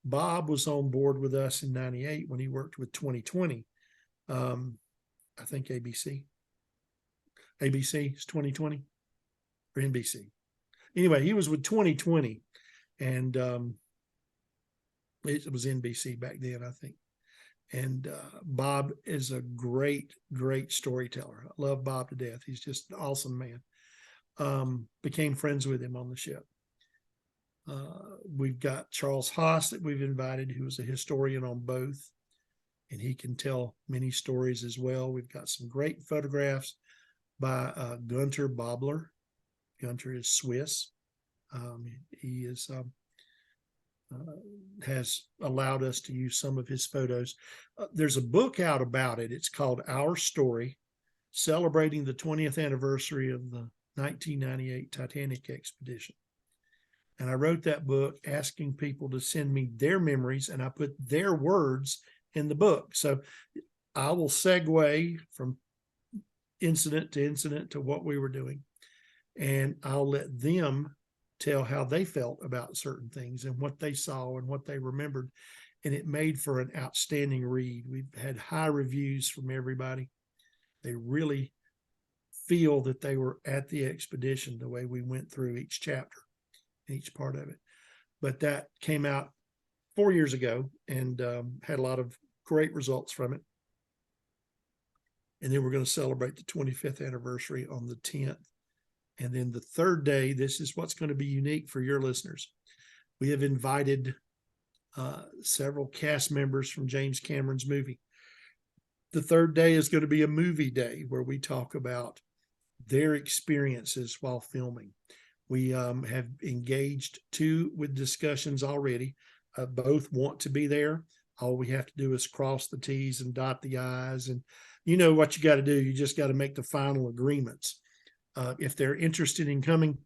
Bob was on board with us in 98 when he worked with 2020. I think ABC is 2020 or NBC. Anyway, he was with 2020, and it was NBC back then, I think. And Bob is a great, great storyteller. I love Bob to death. He's just an awesome man. Became friends with him on the ship. We've got Charles Haas that we've invited, who is a historian on both, and he can tell many stories as well. We've got some great photographs by Gunter Bobler. Gunter is Swiss. He is has allowed us to use some of his photos. There's a book out about it. It's called Our Story, celebrating the 20th anniversary of the 1998 Titanic expedition. And I wrote that book asking people to send me their memories, and I put their words in the book. So I will segue from incident to what we were doing, and I'll let them tell how they felt about certain things and what they saw and what they remembered. And it made for an outstanding read. We've had high reviews from everybody. They really feel that they were at the expedition the way we went through each chapter, each part of it. But that came out 4 years ago, and had a lot of great results from it. And then we're going to celebrate the 25th anniversary on the 10th. And then the third day, this is what's going to be unique for your listeners. We have invited several cast members from James Cameron's movie. The third day is going to be a movie day where we talk about their experiences while filming. We have engaged 2 with discussions already. Both want to be there. All we have to do is cross the T's and dot the I's. And you know what you got to do. You just got to make the final agreements. If they're interested in coming,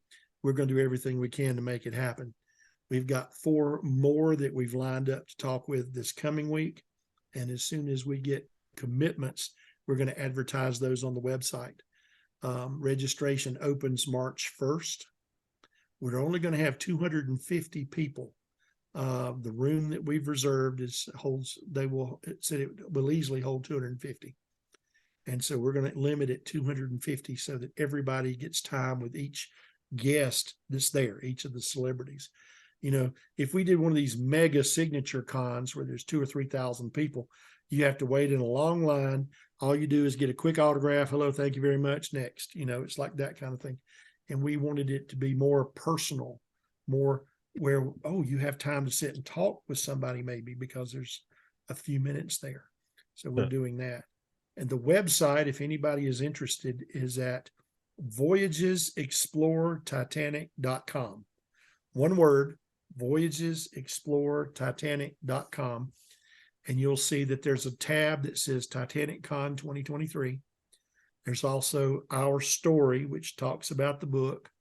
we're going to do everything we can to make it happen. We've got 4 more that we've lined up to talk with this coming week. And as soon as we get commitments, we're going to advertise those on the website. Registration opens March 1st. We're only going to have 250 people. The room that we've reserved it will easily hold 250. And so we're going to limit it 250 so that everybody gets time with each guest that's there, each of the celebrities. You know, if we did one of these mega signature cons where there's 2,000 or 3,000 people, you have to wait in a long line. All you do is get a quick autograph. Hello, thank you very much. Next, you know, it's like that kind of thing. And we wanted it to be more personal, more where, oh, you have time to sit and talk with somebody maybe because there's a few minutes there. So we're doing that. And the website, if anybody is interested, is at voyagesexplorertitanic.com. One word, voyagesexplorertitanic.com. And you'll see that there's a tab that says Titanic Con 2023. There's also our story, which talks about the book.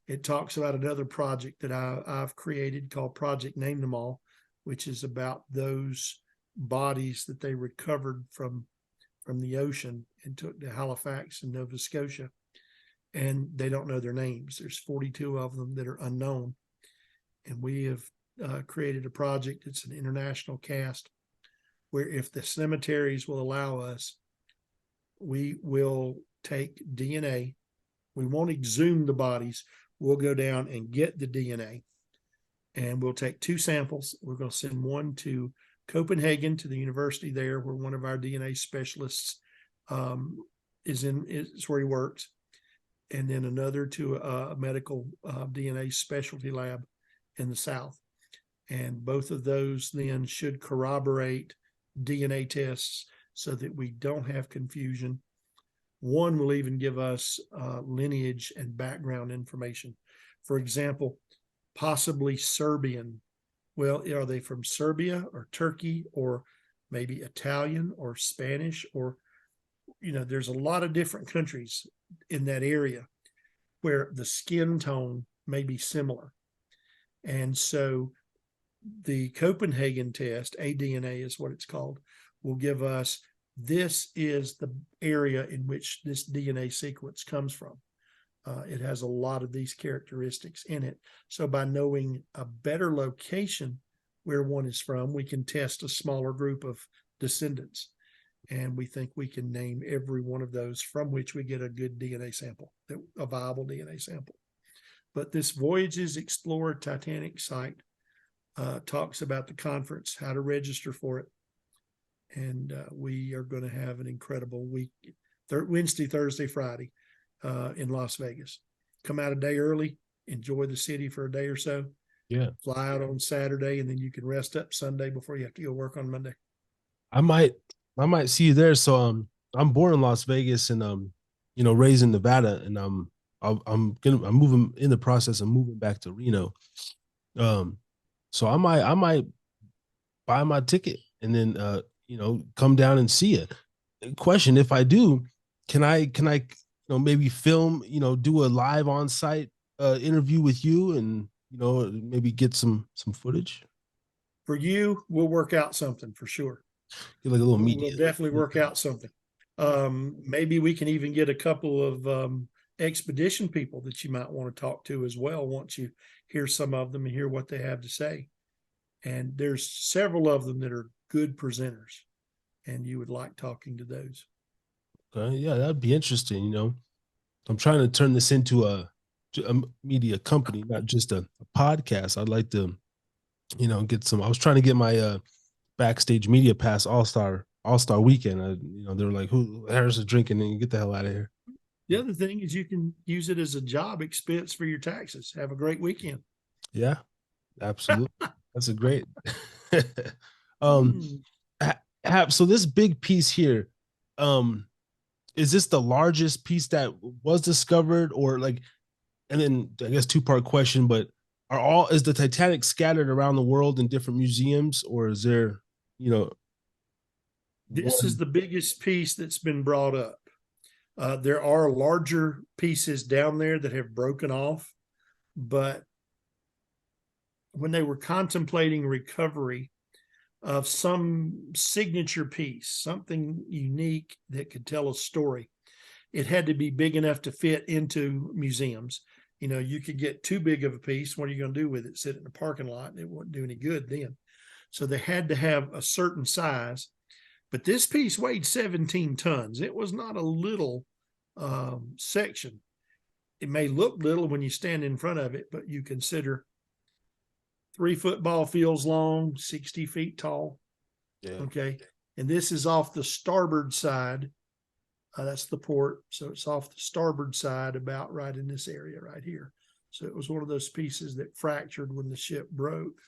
It talks about another project that I've created called Project Name Them All, which is about those bodies that they recovered from the ocean and took to Halifax and Nova Scotia. And they don't know their names. There's 42 of them that are unknown. And we have created a project. It's an international cast where if the cemeteries will allow us, we will take DNA. We won't exhume the bodies. We'll go down and get the DNA. And we'll take 2 samples. We're going to send one to Copenhagen, to the university there, where one of our DNA specialists is where he works. And then another to a medical DNA specialty lab in the South. And both of those then should corroborate DNA tests so that we don't have confusion. One will even give us lineage and background information. For example, possibly Serbian. Well, are they from Serbia or Turkey or maybe Italian or Spanish? Or, you know, there's a lot of different countries in that area where the skin tone may be similar. And so the Copenhagen test, ADNA is what it's called, will give us, this is the area in which this DNA sequence comes from. It has a lot of these characteristics in it. So by knowing a better location where one is from, we can test a smaller group of descendants. And we think we can name every one of those from which we get a good DNA sample, a viable DNA sample. But this Voyages Explorer Titanic site talks about the conference, how to register for it. And we are going to have an incredible week, Wednesday, Thursday, Friday in Las Vegas. Come out a day early, enjoy the city for a day or so. Yeah. Fly out on Saturday, and then you can rest up Sunday before you have to go work on Monday. I might see you there. So I'm born in Las Vegas and you know, raised in Nevada, and I'm moving in the process of moving back to Reno. So I might buy my ticket and then you know, come down and see it. Question: if I do, can I you know, maybe film, you know, do a live on site interview with you, and you know, maybe get some footage? For you, we'll work out something for sure. Get like a little media. We'll definitely work out something. Maybe we can even get a couple of expedition people that you might want to talk to as well once you hear some of them and hear what they have to say. And there's several of them that are good presenters, and you would like talking to those. Okay, yeah, that'd be interesting. You know, I'm trying to turn this into a media company, not just a podcast. I'd like to, you know, get some. I was trying to get my backstage media pass all-star weekend. You know, they were like, "Who Harris is drinking?" And you get the hell out of here. The other thing is you can use it as a job expense for your taxes. Have a great weekend. Yeah, absolutely. That's a great. So this big piece here, is this the largest piece that was discovered, or like, and then I guess 2-part question, but is the Titanic scattered around the world in different museums, or is there, you know, this is the biggest piece that's been brought up. There are larger pieces down there that have broken off, but when they were contemplating recovery of some signature piece, something unique that could tell a story, it had to be big enough to fit into museums. You know, you could get too big of a piece. What are you going to do with it? Sit in the parking lot, and it wouldn't do any good then. So they had to have a certain size. But this piece weighed 17 tons. It was not a little section. It may look little when you stand in front of it, but you consider 3 football fields long, 60 feet tall. Yeah. Okay. And this is off the starboard side. That's the port. So it's off the starboard side, about right in this area right here. So it was one of those pieces that fractured when the ship broke.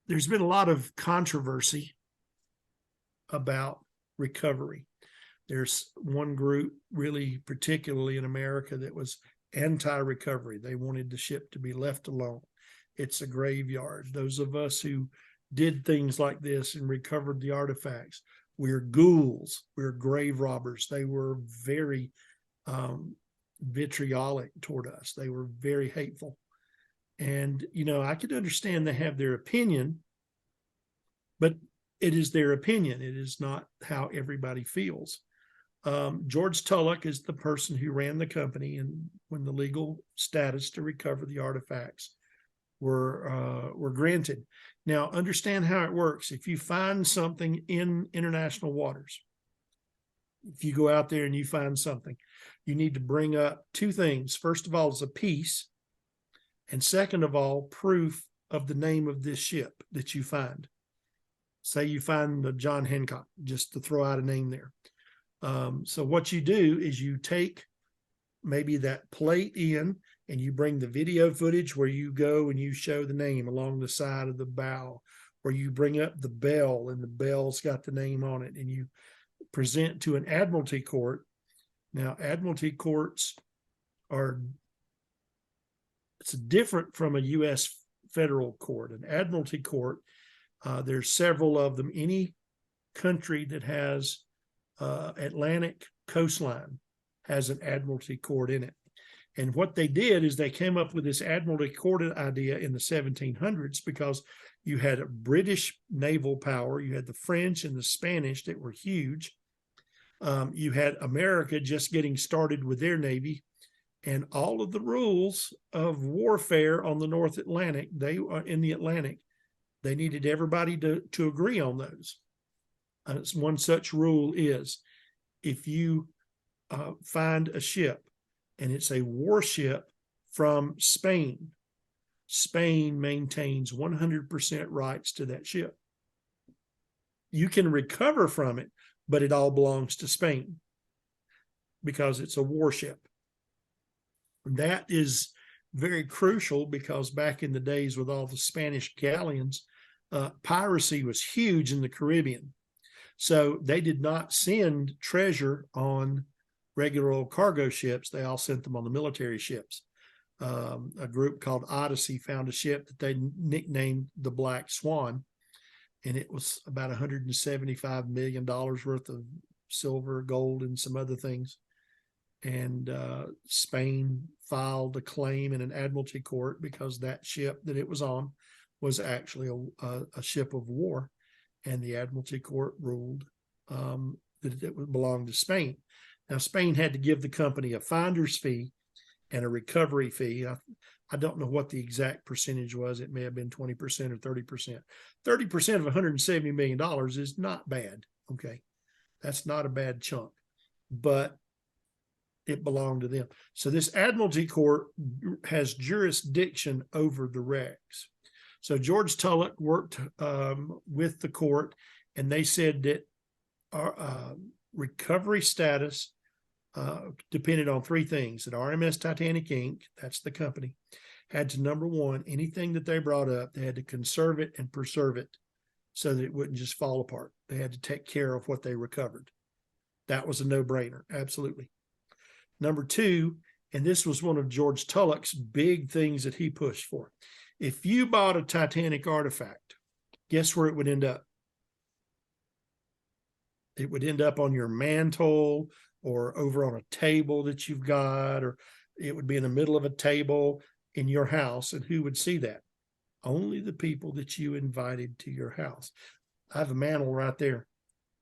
There's been a lot of controversy about recovery. There's one group, really particularly in America, that was anti-recovery. They wanted the ship to be left alone. It's a graveyard. Those of us who did things like this and recovered the artifacts, we're ghouls, we're grave robbers. They were very vitriolic toward us. They were very hateful. And, you know, I could understand they have their opinion, but it is their opinion. It is not how everybody feels. George Tulloch is the person who ran the company, and when the legal status to recover the artifacts were granted. Now, understand how it works. If you find something in international waters, if you go out there and you find something, you need to bring up 2 things. First of all, is a piece, and second of all, proof of the name of this ship that you find. Say you find the John Hancock, just to throw out a name there. So what you do is you take maybe that plate in, and you bring the video footage where you go and you show the name along the side of the bow, or you bring up the bell and the bell's got the name on it, and you present to an admiralty court. Now, admiralty courts it's different from a U.S. federal court. An admiralty court, there's several of them. Any country that has Atlantic coastline has an admiralty court in it. And what they did is they came up with this admiralty court idea in the 1700s because you had a British naval power, you had the French and the Spanish that were huge. You had America just getting started with their Navy, and all of the rules of warfare on the North Atlantic, in the Atlantic, they needed everybody to agree on those. One such rule is, if you find a ship and it's a warship from Spain, Spain maintains 100% rights to that ship. You can recover from it, but it all belongs to Spain because it's a warship. That is very crucial because back in the days with all the Spanish galleons, piracy was huge in the Caribbean. So they did not send treasure on regular old cargo ships. They all sent them on the military ships. A group called Odyssey found a ship that they nicknamed the Black Swan, and it was about $175 million worth of silver, gold, and some other things. And Spain filed a claim in an admiralty court because that ship that it was on was actually a ship of war. And the admiralty court ruled that it belonged to Spain. Now, Spain had to give the company a finder's fee and a recovery fee. I don't know what the exact percentage was. It may have been 20% or 30%. 30% of $170 million is not bad. Okay. That's not a bad chunk, but it belonged to them. So this admiralty court has jurisdiction over the wrecks. So George Tulloch worked with the court, and they said that our recovery status depended on 3 things. That RMS Titanic Inc., that's the company, had to, number 1, anything that they brought up, they had to conserve it and preserve it so that it wouldn't just fall apart. They had to take care of what they recovered. That was a no-brainer, absolutely. Number 2, and this was one of George Tulloch's big things that he pushed for. If you bought a Titanic artifact, guess where it would end up? It would end up on your mantle or over on a table that you've got, or it would be in the middle of a table in your house. And who would see that? Only the people that you invited to your house. I have a mantle right there,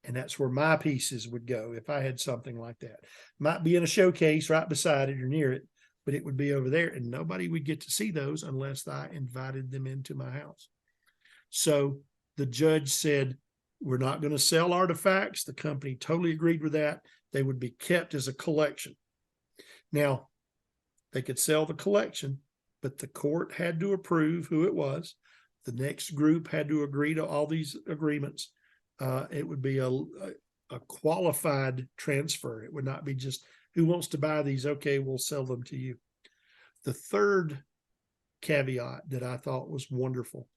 and that's where my pieces would go if I had something like that. Might be in a showcase right beside it or near it, but it would be over there, and nobody would get to see those unless I invited them into my house. So the judge said, we're not going to sell artifacts. The company totally agreed with that. They would be kept as a collection. Now, they could sell the collection, but the court had to approve who it was. The next group had to agree to all these agreements. It would be a qualified transfer. It would not be just, who wants to buy these? Okay, we'll sell them to you. The third caveat that I thought was wonderful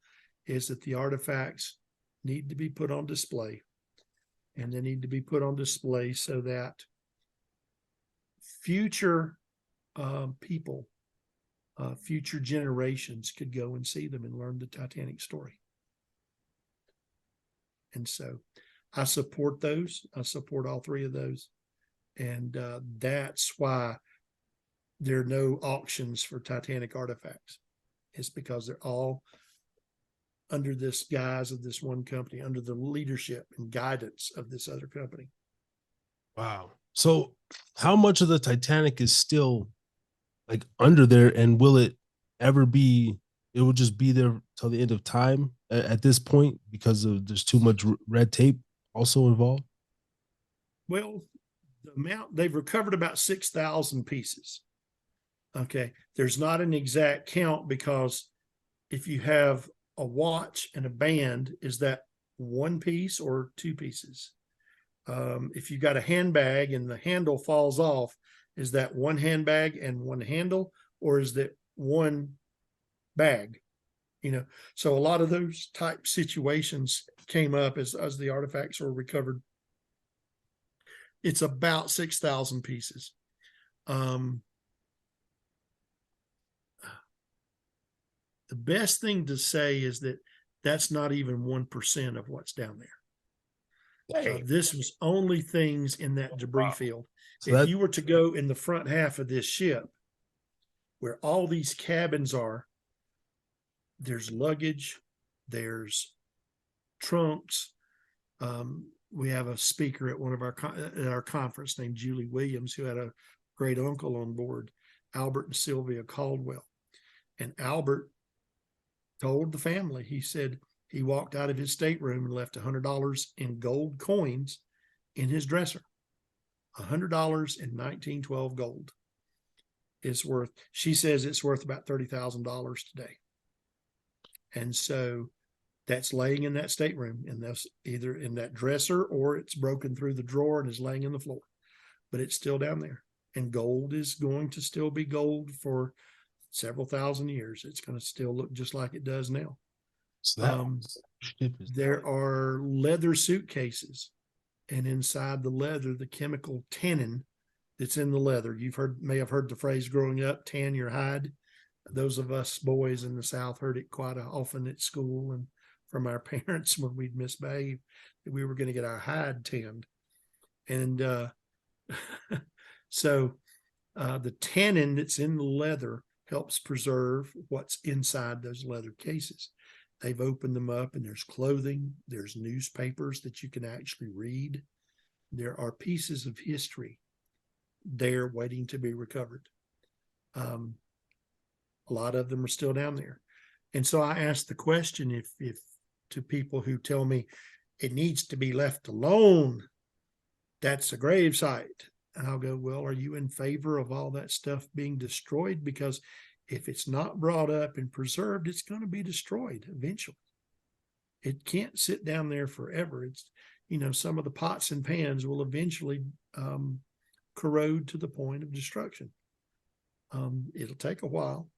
is that the artifacts need to be put on display, and they need to be put on display so that future people, future generations could go and see them and learn the Titanic story. And so I support those. I support all three of those. And that's why there are no auctions for Titanic artifacts. It's because they're all under this guise of this one company, under the leadership and guidance of this other company. Wow. So how much of the Titanic is still like under there, and will it ever be, it will just be there till the end of time at this point because of there's too much red tape also involved? Well, the amount they've recovered about 6,000 pieces. Okay. There's not an exact count, because if you have a watch and a band, is that one piece or two pieces? If you got a handbag and the handle falls off, is that one handbag and one handle, or is that one bag? So a lot of those type situations came up as the artifacts were recovered. It's about 6,000 pieces. The best thing to say is that that's not even 1% of what's down there. This was only things in that debris field. So if you were to go in the front half of this ship, where all these cabins are, there's luggage, there's trunks. We have a speaker at one of our conference named Julie Williams, who had a great uncle on board, Albert and Sylvia Caldwell. And Albert told the family, he said he walked out of his stateroom and left $100 in gold coins in his dresser. $100 in 1912 gold is worth, she says it's worth about $30,000 today. And so that's laying in that stateroom, and that's either in that dresser or it's broken through the drawer and is laying in the floor, but it's still down there. And gold is going to still be gold for several thousand years. It's going to still look just like it does now. So there are leather suitcases, and inside the leather, the chemical tannin that's in the leather. May have heard the phrase growing up, tan your hide. Those of us boys in the South heard it quite often at school and from our parents when we'd misbehave, that we were going to get our hide tanned. And so the tannin that's in the leather helps preserve what's inside those leather cases. They've opened them up, and there's clothing, there's newspapers that you can actually read. There are pieces of history there waiting to be recovered. A lot of them are still down there. And so I asked the question, if to people who tell me it needs to be left alone, that's a grave site. And I'll go, well, are you in favor of all that stuff being destroyed? Because if it's not brought up and preserved, it's going to be destroyed eventually. It can't sit down there forever. It's, some of the pots and pans will eventually corrode to the point of destruction. It'll take a while.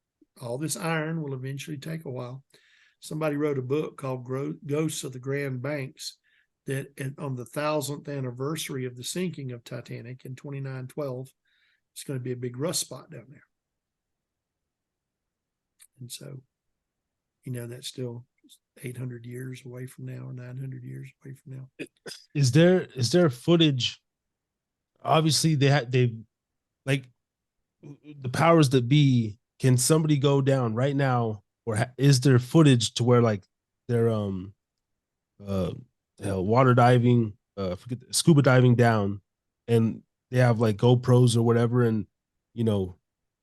All this iron will eventually take a while. Somebody wrote a book called Ghosts of the Grand Banks, that on the 1,000th anniversary of the sinking of Titanic in 2912, it's going to be a big rust spot down there. And so, that's still 800 years away from now, or 900 years away from now. Is there footage? Obviously, they like the powers that be. Can somebody go down right now, or is there footage to where like they're water diving, scuba diving down, and they have like GoPros or whatever, and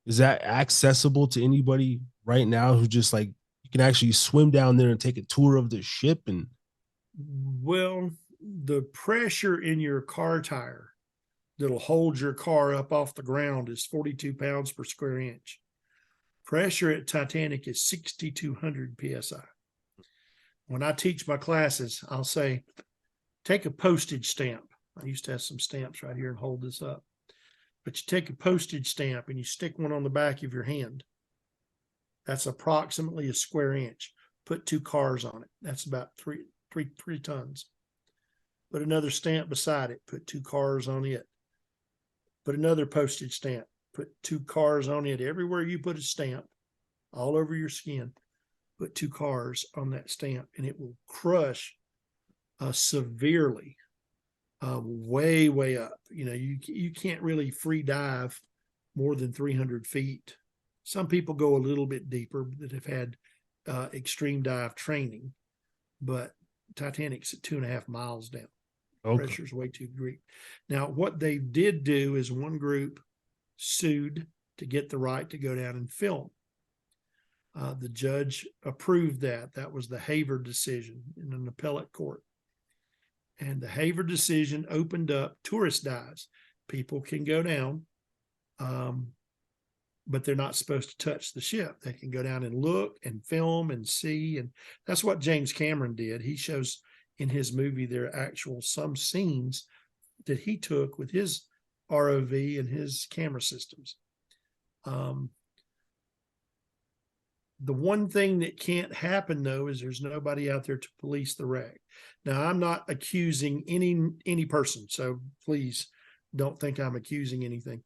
is that accessible to anybody right now who just like, you can actually swim down there and take a tour of the ship? And Well, the pressure in your car tire that'll hold your car up off the ground is 42 pounds per square inch. Pressure at Titanic is 6,200 psi. When I teach my classes, I'll say, take a postage stamp. I used to have some stamps right here and hold this up. But you take a postage stamp and you stick one on the back of your hand. That's approximately a square inch. Put 2 cars on it. That's about three tons. Put another stamp beside it. Put 2 cars on it. Put another postage stamp. Put 2 cars on it. Everywhere you put a stamp, all over your skin, put 2 cars on that stamp, and it will crush severely, way, way up. You can't really free dive more than 300 feet. Some people go a little bit deeper that have had extreme dive training, but Titanic's at 2.5 miles down. Okay. Pressure's way too great. Now, what they did do is one group sued to get the right to go down and film. The judge approved that. That was the Haver decision in an appellate court. And the Haver decision opened up tourist dives. People can go down, but they're not supposed to touch the ship. They can go down and look and film and see. And that's what James Cameron did. He shows in his movie there are actual some scenes that he took with his ROV and his camera systems. The one thing that can't happen, though, is there's nobody out there to police the wreck. Now, I'm not accusing any person, so please don't think I'm accusing anything.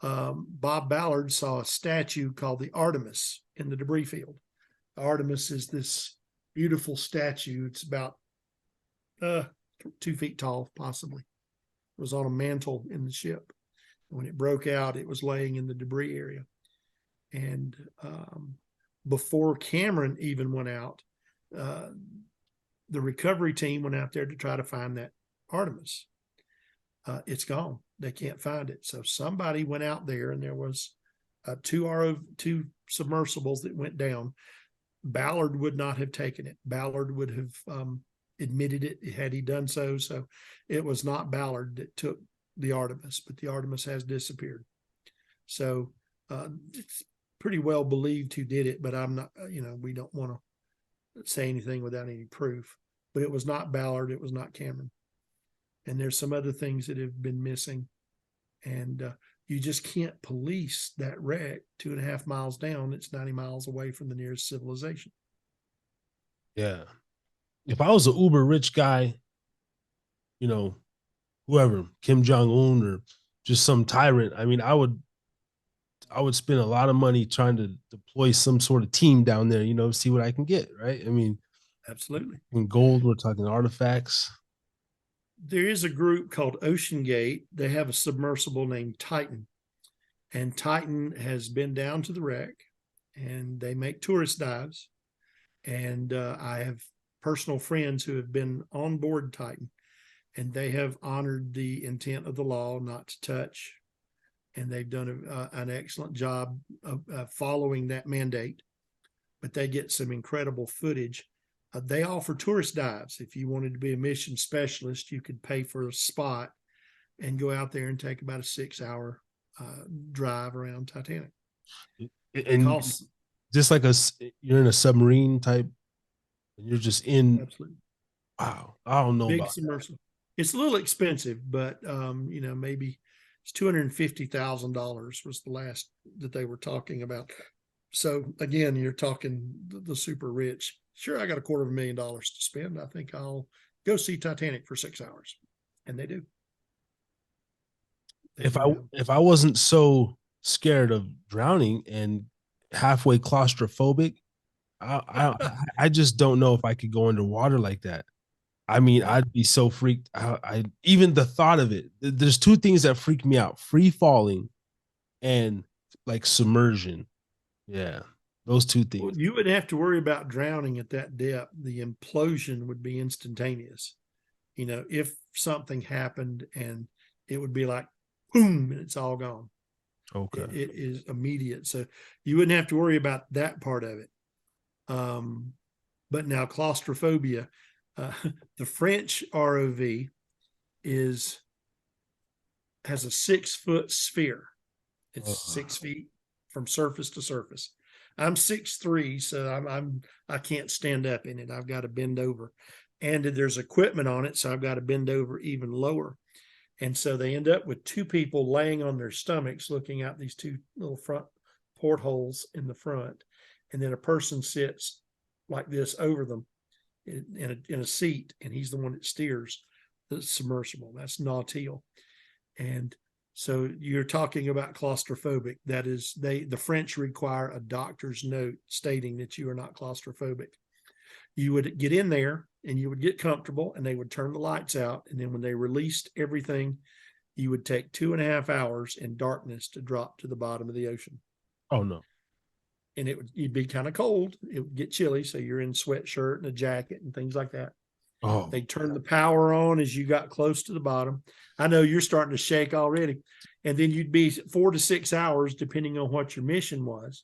Bob Ballard saw a statue called the Artemis in the debris field. The Artemis is this beautiful statue. It's about 2 feet tall, possibly. It was on a mantle in the ship. When it broke out, it was laying in the debris area. And before Cameron even went out, the recovery team went out there to try to find that Artemis. It's gone. They can't find it. So somebody went out there, and there was 2 submersibles that went down. Ballard would not have taken it. Ballard would have admitted it had he done so. So it was not Ballard that took the Artemis, but the Artemis has disappeared. So it's pretty well believed who did it, but I'm not, we don't want to say anything without any proof. But it was not Ballard. It was not Cameron. And there's some other things that have been missing. And you just can't police that wreck 2.5 miles down. It's 90 miles away from the nearest civilization. Yeah. If I was an uber rich guy, whoever, Kim Jong-un or just some tyrant, I mean, I would spend a lot of money trying to deploy some sort of team down there, see what I can get, right? I mean, absolutely. In gold, we're talking artifacts. There is a group called Ocean Gate. They have a submersible named Titan. And Titan has been down to the wreck, and they make tourist dives. And I have personal friends who have been on board Titan, and they have honored the intent of the law not to touch. And they've done an excellent job of following that mandate. But they get some incredible footage. They offer tourist dives. If you wanted to be a mission specialist, you could pay for a spot and go out there and take about a 6-hour drive around Titanic. And just like you're in a submarine type, and you're just in. Absolutely. Wow, I don't know big about submersible. That. It's a little expensive, but maybe it's $250,000 was the last that they were talking about. So again, you're talking the super rich. Sure, I got $250,000 to spend. I think I'll go see Titanic for 6 hours, and they do. If I wasn't so scared of drowning and halfway claustrophobic, I just don't know if I could go underwater like that. I mean, I'd be so freaked out. Even the thought of it. There's 2 things that freak me out: free falling and like submersion. Yeah. Those 2 things. Well, you would have to worry about drowning at that depth. The implosion would be instantaneous. If something happened, and it would be like, boom, and it's all gone. Okay. It is immediate. So you wouldn't have to worry about that part of it. But now claustrophobia, Uh, the French ROV has a 6-foot sphere. It's 6 feet from surface to surface. I'm 6'3", so I can't stand up in it. I've got to bend over, and there's equipment on it, so I've got to bend over even lower. And so they end up with two people laying on their stomachs, looking out these two little front portholes in the front, and then a person sits like this over them in a seat, and he's the one that steers the submersible. That's Nautil. And so you're talking about claustrophobic. That is, the French require a doctor's note stating that you are not claustrophobic. You would get in there and you would get comfortable, and they would turn the lights out. And then when they released everything, you would take 2.5 hours in darkness to drop to the bottom of the ocean. Oh no. And you'd be kind of cold. It would get chilly. So you're in sweatshirt and a jacket and things like that. Oh, They turned the power on as you got close to the bottom. I know you're starting to shake already. And then you'd be 4 to 6 hours, depending on what your mission was.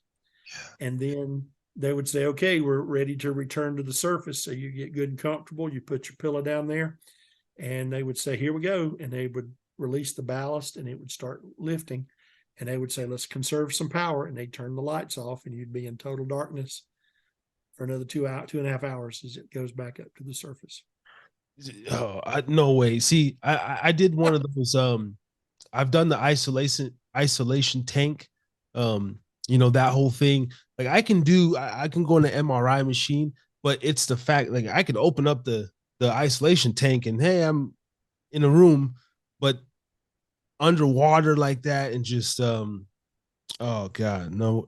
Yeah. And then they would say, okay, we're ready to return to the surface. So you get good and comfortable. You put your pillow down there, and they would say, here we go. And they would release the ballast, and it would start lifting. And they would say, let's conserve some power. And they'd turn the lights off, and you'd be in total darkness for another 2.5 hours as it goes back up to the surface. Oh, no way. See, I did one of those. I've done the isolation tank. That whole thing. Like I can go in the MRI machine, but it's the fact, like I could open up the isolation tank and hey, I'm in a room, but underwater like that and just oh god, no,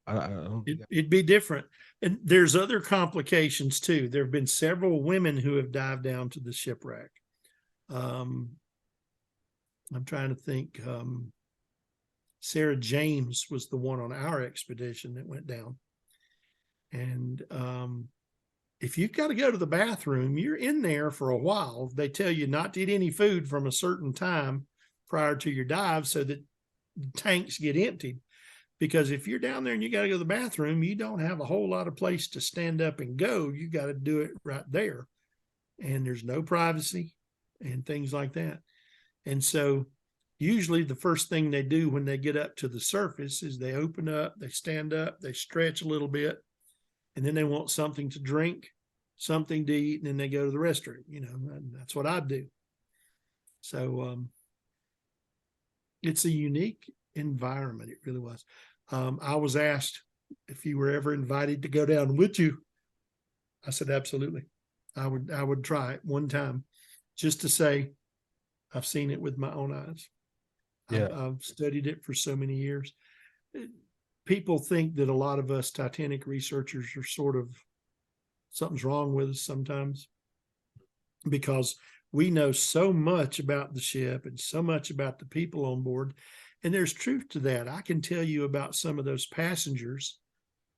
I don't. It'd be different. And there's other complications too. There have been several women who have dived down to the shipwreck. I'm trying to think. Sarah James was the one on our expedition that went down. And if you've got to go to the bathroom, you're in there for a while. They tell you not to eat any food from a certain time prior to your dive so that tanks get emptied. Because if you're down there and you got to go to the bathroom, you don't have a whole lot of place to stand up and go. You got to do it right there. And there's no privacy and things like that. And so usually the first thing they do when they get up to the surface is they open up, they stand up, they stretch a little bit, and then they want something to drink, something to eat, and then they go to the restroom. And that's what I do. So it's a unique environment. It really was. I was asked if you were ever invited to go down, would you? I said, absolutely. I would try it one time just to say, I've seen it with my own eyes. Yeah. I've studied it for so many years. People think that a lot of us Titanic researchers are sort of, something's wrong with us sometimes because we know so much about the ship and so much about the people on board. And there's truth to that. I can tell you about some of those passengers,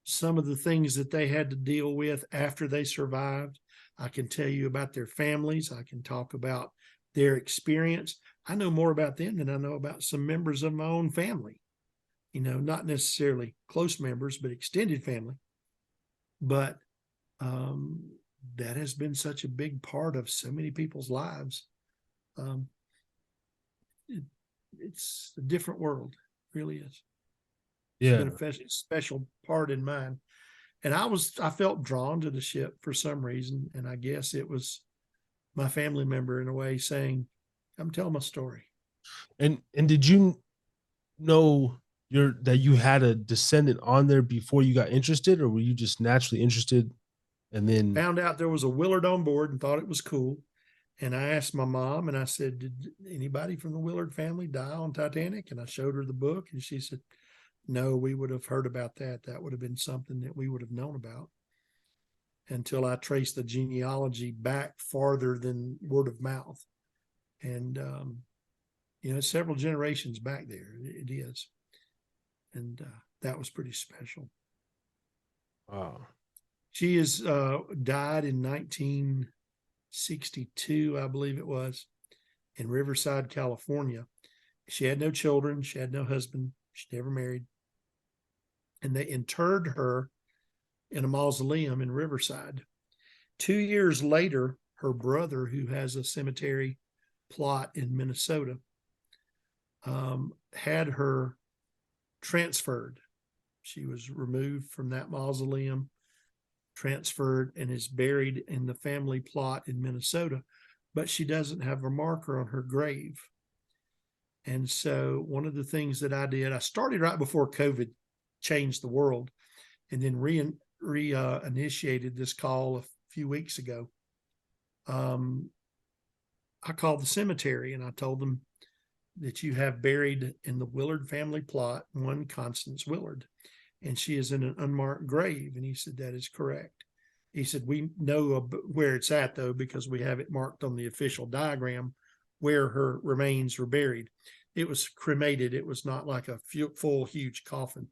some of the things that they had to deal with after they survived. I can tell you about their families. I can talk about their experience. I know more about them than I know about some members of my own family. Not necessarily close members, but extended family. But that has been such a big part of so many people's lives. It's a different world, it really is. Yeah, it's been a special part in mine. And I felt drawn to the ship for some reason, and I guess it was my family member in a way saying, "I'm telling my story." And did you know that you had a descendant on there before you got interested, or were you just naturally interested? And then found out there was a Willard on board and thought it was cool. And I asked my mom, and I said, did anybody from the Willard family die on Titanic? And I showed her the book, and she said, no, we would have heard about that. That would have been something that we would have known about, until I traced the genealogy back farther than word of mouth. And, several generations back there, it is. And that was pretty special. wow. She is died in 1962, I believe it was, in Riverside, California. She had no children. She had no husband. She never married. And they interred her in a mausoleum in Riverside. 2 years later, her brother, who has a cemetery plot in Minnesota, had her transferred. She was removed from that mausoleum, transferred, and is buried in the family plot in Minnesota, but she doesn't have a marker on her grave. And so one of the things that I did, I started right before COVID changed the world, and then reinitiated this call a few weeks ago. I called the cemetery and I told them that you have buried in the Willard family plot one Constance Willard, and she is in an unmarked grave. And he said, that is correct. He said, we know where it's at, though, because we have it marked on the official diagram where her remains were buried. It was cremated. It was not like a full, huge coffin.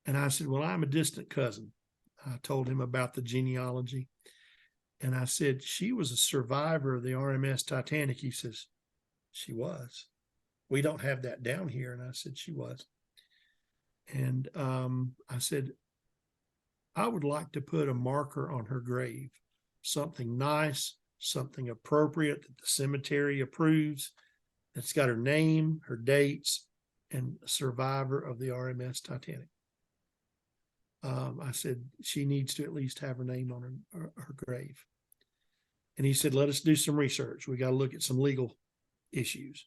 And I said, well, I'm a distant cousin. I told him about the genealogy. And I said, she was a survivor of the RMS Titanic. He says, she was. We don't have that down here. And I said, she was. And I said, I would like to put a marker on her grave, something nice, something appropriate that the cemetery approves, that's got her name, her dates, and a survivor of the RMS Titanic. I said, she needs to at least have her name on her grave. And he said, let us do some research. We got to look at some legal issues.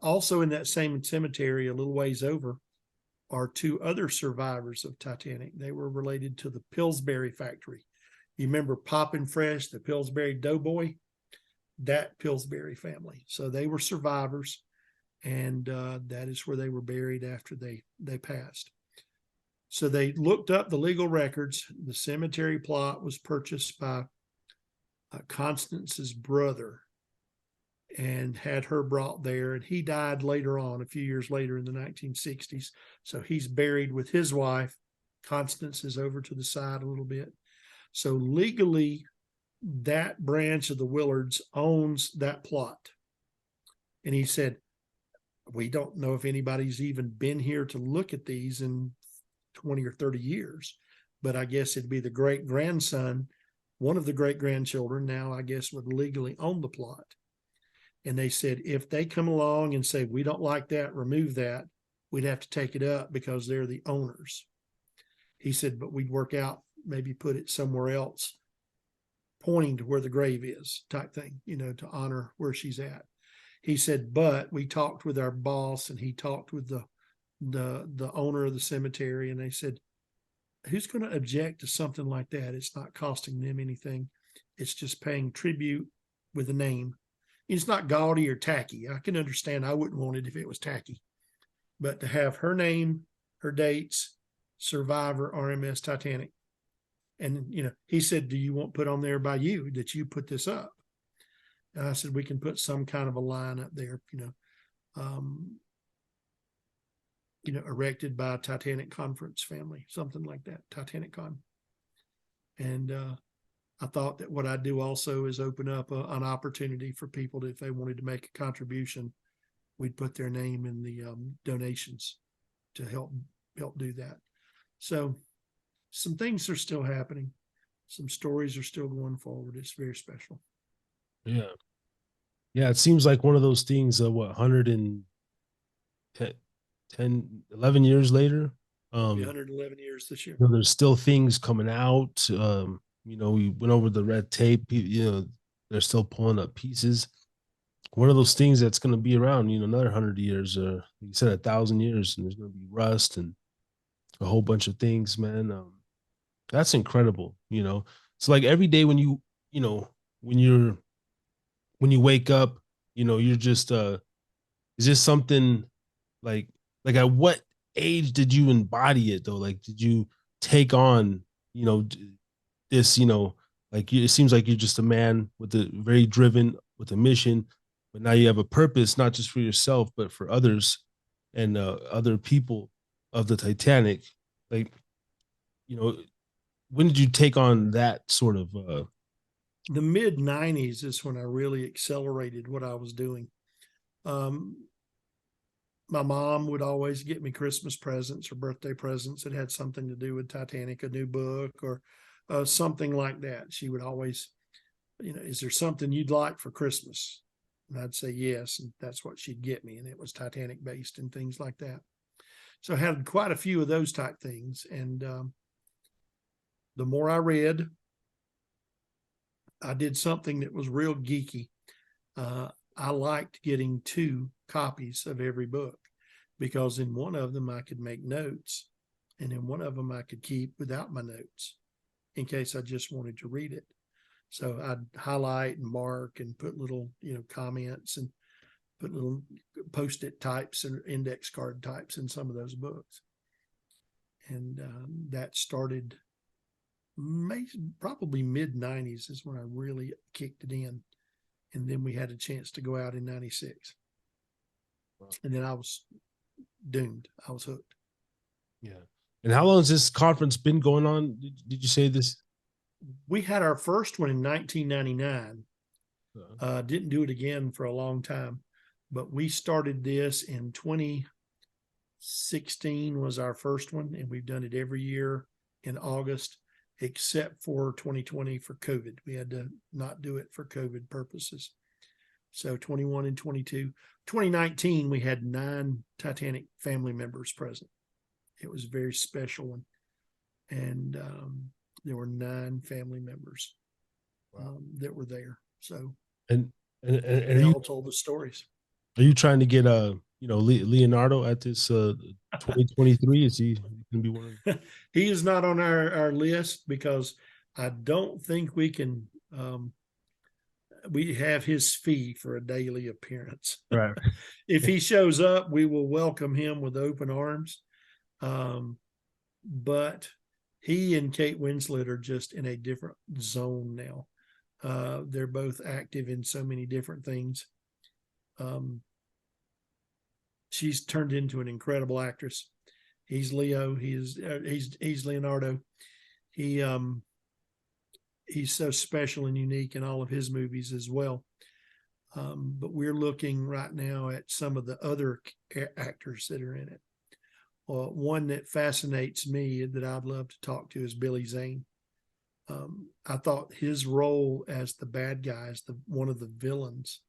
Also in that same cemetery, a little ways over, are two other survivors of Titanic. They were related to the Pillsbury factory. You remember Poppin' Fresh, the Pillsbury Doughboy? That Pillsbury family. So they were survivors, and that is where they were buried after they passed. So they looked up the legal records. The cemetery plot was purchased by Constance's brother and had her brought there. And he died later on, a few years later in the 1960s. So he's buried with his wife. Constance is over to the side a little bit. So legally, that branch of the Willards owns that plot. And he said, we don't know if anybody's even been here to look at these in 20 or 30 years, but I guess it'd be the great grandson, one of the great grandchildren now, I guess, would legally own the plot. And they said, if they come along and say, we don't like that, remove that, we'd have to take it up because they're the owners. He said, but we'd work out, maybe put it somewhere else, pointing to where the grave is, type thing, to honor where she's at. He said, but we talked with our boss, and he talked with the owner of the cemetery, and they said, who's going to object to something like that? It's not costing them anything. It's just paying tribute with a name. It's not gaudy or tacky. I can understand. I wouldn't want it if it was tacky, but to have her name, her dates, survivor, RMS Titanic. And, he said, do you want put on there by you that you put this up? And I said, we can put some kind of a line up there, erected by Titanic Conference family, something like that, Titanic Con. And I thought that what I'd do also is open up an opportunity for people if they wanted to make a contribution, we'd put their name in the donations to help do that. So some things are still happening. Some stories are still going forward. It's very special. Yeah. Yeah. It seems like one of those things, 110, 11 years later. 111 years this year. There's still things coming out. We went over the red tape, they're still pulling up pieces. One of those things that's going to be around, another 100 years, you said 1,000 years, and there's going to be rust and a whole bunch of things, man. That's incredible. So like every day when you wake up, you're just, is this something like at what age did you embody it though? Like, did you take on, this, it seems like you're just a man with a very driven with a mission, but now you have a purpose, not just for yourself, but for others and other people of the Titanic. Like, when did you take on that sort of? The mid 90s is when I really accelerated what I was doing. My mom would always get me Christmas presents or birthday presents that had something to do with Titanic, a new book or something like that. She would always, is there something you'd like for Christmas? And I'd say yes, and that's what she'd get me, and it was Titanic based and things like that. So I had quite a few of those type things, and the more I read, I did something that was real geeky. I liked getting 2 copies of every book, because in one of them I could make notes, and in one of them I could keep without my notes in case I just wanted to read it. So I'd highlight and mark and put little, comments, and put little Post-it types and index card types in some of those books. And that started probably mid-90s is when I really kicked it in. And then we had a chance to go out in 96. Wow. And then I was doomed. I was hooked. Yeah. And how long has this conference been going on? Did you say this? We had our first one in 1999. Didn't do it again for a long time, but we started this in 2016 was our first one, and we've done it every year in August, except for 2020 for COVID. We had to not do it for COVID purposes. So 21 and 22. 2019, we had 9 Titanic family members present. It was a very special one. And there were 9 family members that were there. So and they all told the stories. Are you trying to get Leonardo at this 2023? Is he going to be one of He is not on our list because I don't think we can we have his fee for a daily appearance. Right. If he shows up, we will welcome him with open arms. But he and Kate Winslet are just in a different zone now. They're both active in so many different things. She's turned into an incredible actress. He's Leo. He's Leonardo. He's so special and unique in all of his movies as well. But we're looking right now at some of the other actors that are in it. One that fascinates me that I'd love to talk to is Billy Zane. I thought his role as the bad guy, as one of the villains,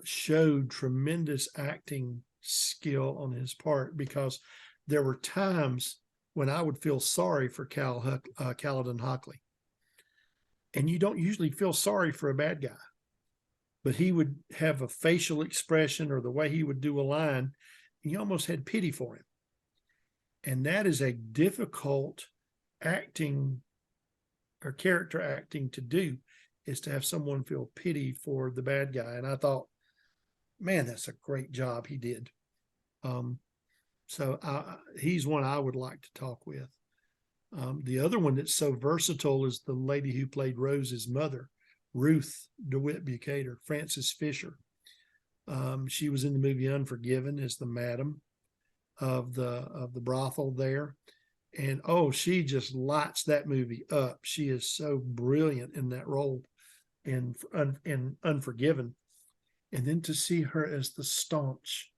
showed tremendous acting skill on his part, because there were times when I would feel sorry for Caledon Hockley. And you don't usually feel sorry for a bad guy, but he would have a facial expression or the way he would do a line, and you almost had pity for him. And that is a difficult acting or character acting to do, is to have someone feel pity for the bad guy. And I thought, man, that's a great job he did. So he's one I would like to talk with. The other one that's so versatile is the lady who played Rose's mother, Ruth DeWitt Bukater, Frances Fisher. She was in the movie Unforgiven as the madam of the brothel there. And she just lights that movie up. She is so brilliant in that role in Unforgiven. And then to see her as the staunch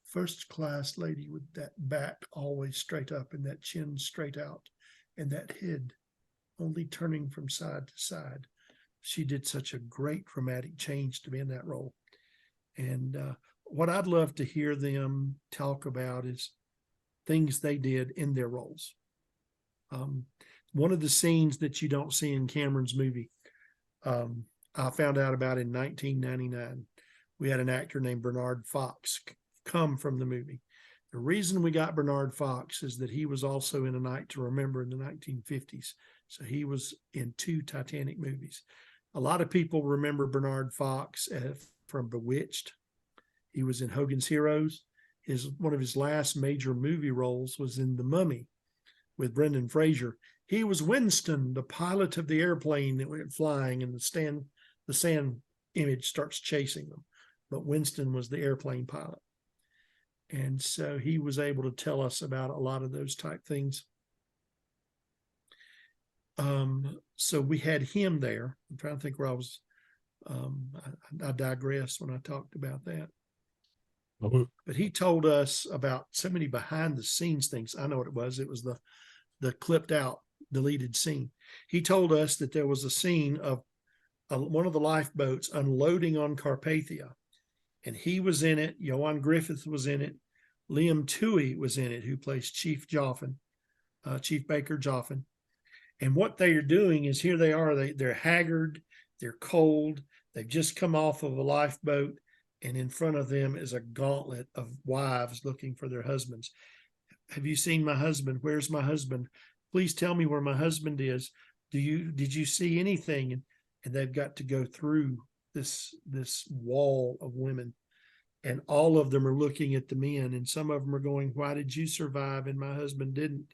first class lady with that back always straight up and that chin straight out and that head only turning from side to side. She did such a great dramatic change to be in that role. And what I'd love to hear them talk about is things they did in their roles. One of the scenes that you don't see in Cameron's movie, I found out about in 1999. We had an actor named Bernard Fox come from the movie. The reason we got Bernard Fox is that he was also in A Night to Remember in the 1950s. So he was in 2 Titanic movies. A lot of people remember Bernard Fox from Bewitched. He was in Hogan's Heroes. One of his last major movie roles was in The Mummy with Brendan Fraser. He was Winston, the pilot of the airplane that went flying, and the sand image starts chasing them. But Winston was the airplane pilot. And so he was able to tell us about a lot of those type things. So we had him there. I'm trying to think where I was. I digressed when I talked about that. But he told us about so many behind the scenes things. I know what it was. It was the clipped out deleted scene. He told us that there was a scene of one of the lifeboats unloading on Carpathia, and he was in it. Johan Griffith was in it. Liam Toohey was in it, who plays Chief Joffin, Chief Baker Joffin. And what they are doing is, here they are, they're haggard, they're cold, they've just come off of a lifeboat, and in front of them is a gauntlet of wives looking for their husbands. Have you seen my husband? Where's my husband? Please tell me where my husband is. Did you see anything? And they've got to go through this wall of women, and all of them are looking at the men, and some of them are going, why did you survive and my husband didn't?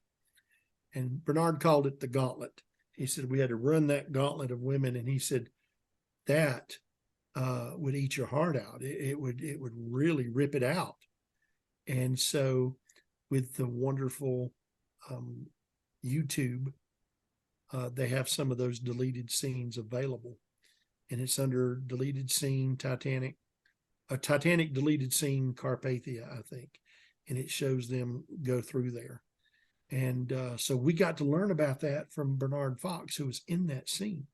And Bernard called it the gauntlet. He said we had to run that gauntlet of women, and he said that would eat your heart out. It would really rip it out. And so with the wonderful YouTube, they have some of those deleted scenes available, and it's under deleted scene Titanic, a Titanic deleted scene Carpathia, I think, and it shows them go through there. And so we got to learn about that from Bernard Fox, who was in that scene.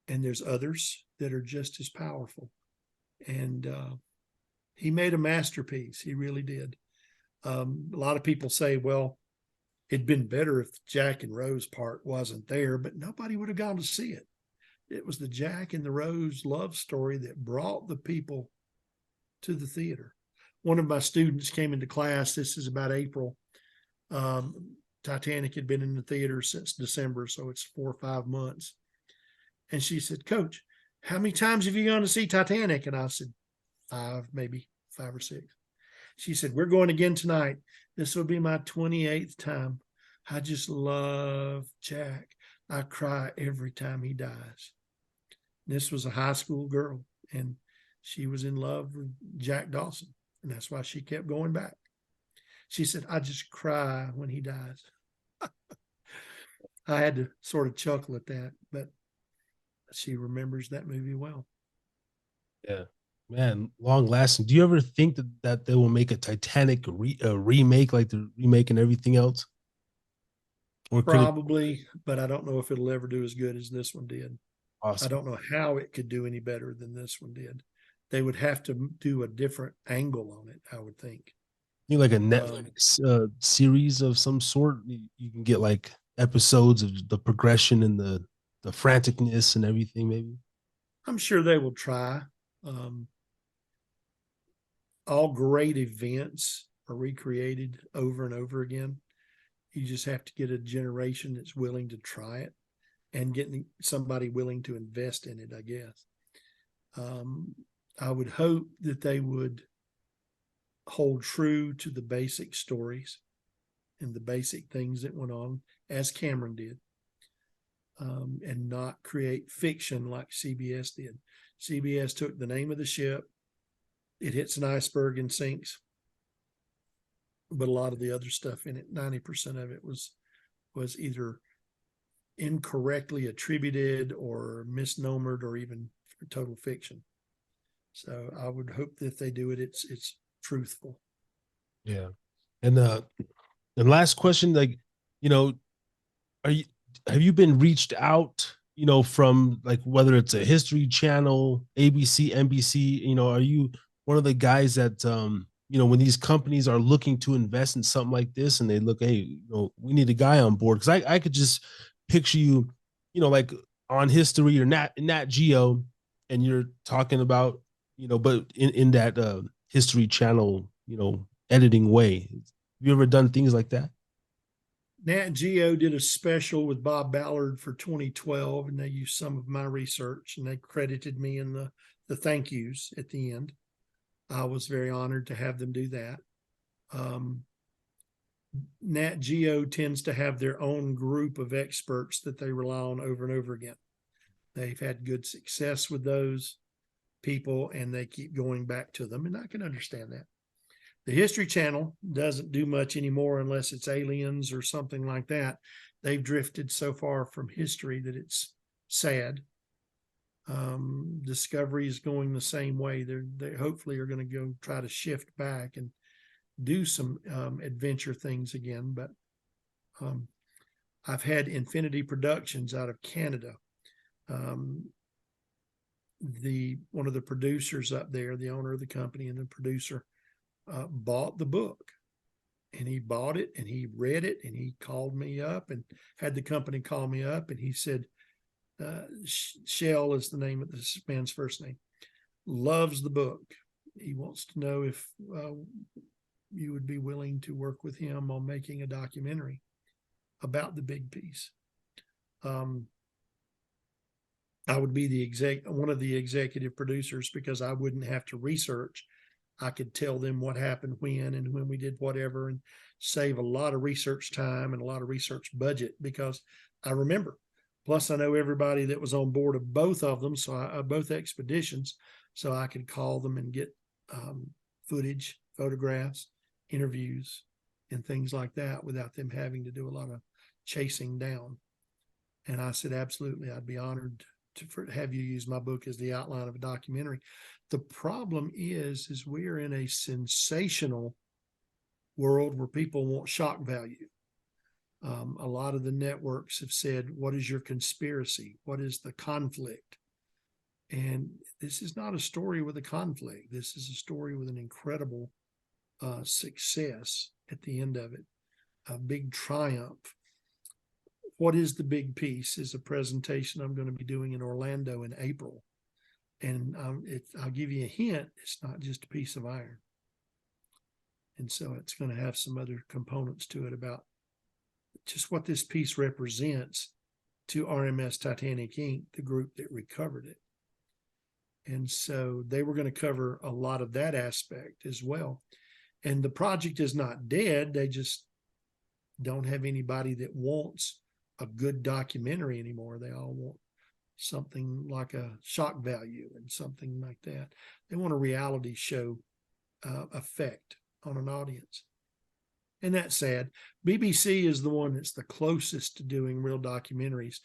And there's others that are just as powerful. And he made a masterpiece. He really did. A lot of people say, well, it'd been better if Jack and Rose part wasn't there, but nobody would have gone to see it. It was the Jack and the Rose love story that brought the people to the theater. One of my students came into class, this is about April. Titanic had been in the theater since December, so it's 4 or 5 months. And she said, Coach, how many times have you gone to see Titanic? And I said, 5, maybe 5 or 6. She said, we're going again tonight. This will be my 28th time. I just love Jack. I cry every time he dies. This was a high school girl, and she was in love with Jack Dawson, and that's why she kept going back. She said, I just cry when he dies. I had to sort of chuckle at that, but she remembers that movie well. Yeah, man, long lasting. Do you ever think that they will make a Titanic remake, like the remake and everything else? Or probably, but I don't know if it'll ever do as good as this one did. Awesome. I don't know how it could do any better than this one did. They would have to do a different angle on it, I would think. You like a Netflix series of some sort? You can get like episodes of the progression and the franticness and everything, maybe. I'm sure they will try. All great events are recreated over and over again. You just have to get a generation that's willing to try it, and getting somebody willing to invest in it, I guess. I would hope that they would hold true to the basic stories and the basic things that went on, as Cameron did, and not create fiction like CBS did. CBS took the name of the ship, it hits an iceberg and sinks, but a lot of the other stuff in it, 90% of it was either incorrectly attributed or misnomered or even total fiction. So I would hope that if they do it, it's truthful. Yeah. And last question, like, have you been reached out, from like whether it's a History Channel, ABC, NBC, are you one of the guys that when these companies are looking to invest in something like this and they look, hey, we need a guy on board? Because I could just picture you, like on History or Nat Geo, and you're talking about, but in that History Channel, editing way. Have you ever done things like that? Nat Geo did a special with Bob Ballard for 2012, and they used some of my research, and they credited me in the thank yous at the end. I was very honored to have them do that. Nat Geo tends to have their own group of experts that they rely on over and over again. They've had good success with those people, and they keep going back to them, and I can understand that. The History Channel doesn't do much anymore unless it's aliens or something like that. They've drifted so far from history that it's sad. Discovery is going the same way. They hopefully are going to go try to shift back and do some adventure things again. But I've had Infinity Productions out of Canada. One of the producers up there, the owner of the company and the producer, bought the book, and he bought it and he read it, and he called me up and had the company call me up, and he said, Shell is the name of this man's first name, loves the book. He wants to know if you would be willing to work with him on making a documentary about the big piece. I would be one of the executive producers, because I wouldn't have to research. I could tell them what happened when and when we did whatever, and save a lot of research time and a lot of research budget, because I remember. Plus, I know everybody that was on board of both of them, so both expeditions, so I could call them and get footage, photographs, interviews, and things like that without them having to do a lot of chasing down. And I said, absolutely, I'd be honored to have you use my book as the outline of a documentary. The problem is we're in a sensational world where people want shock value. A lot of the networks have said, what is your conspiracy? What is the conflict? And this is not a story with a conflict. This is a story with an incredible success at the end of it, a big triumph. What is the big piece is a presentation I'm going to be doing in Orlando in April. And I'll give you a hint, it's not just a piece of iron. And so it's going to have some other components to it about just what this piece represents to RMS Titanic Inc., the group that recovered it. And so they were going to cover a lot of that aspect as well. And the project is not dead. They just don't have anybody that wants a good documentary anymore. They all want something like a shock value and something like that. They want a reality show effect on an audience. And that's sad. BBC is the one that's the closest to doing real documentaries.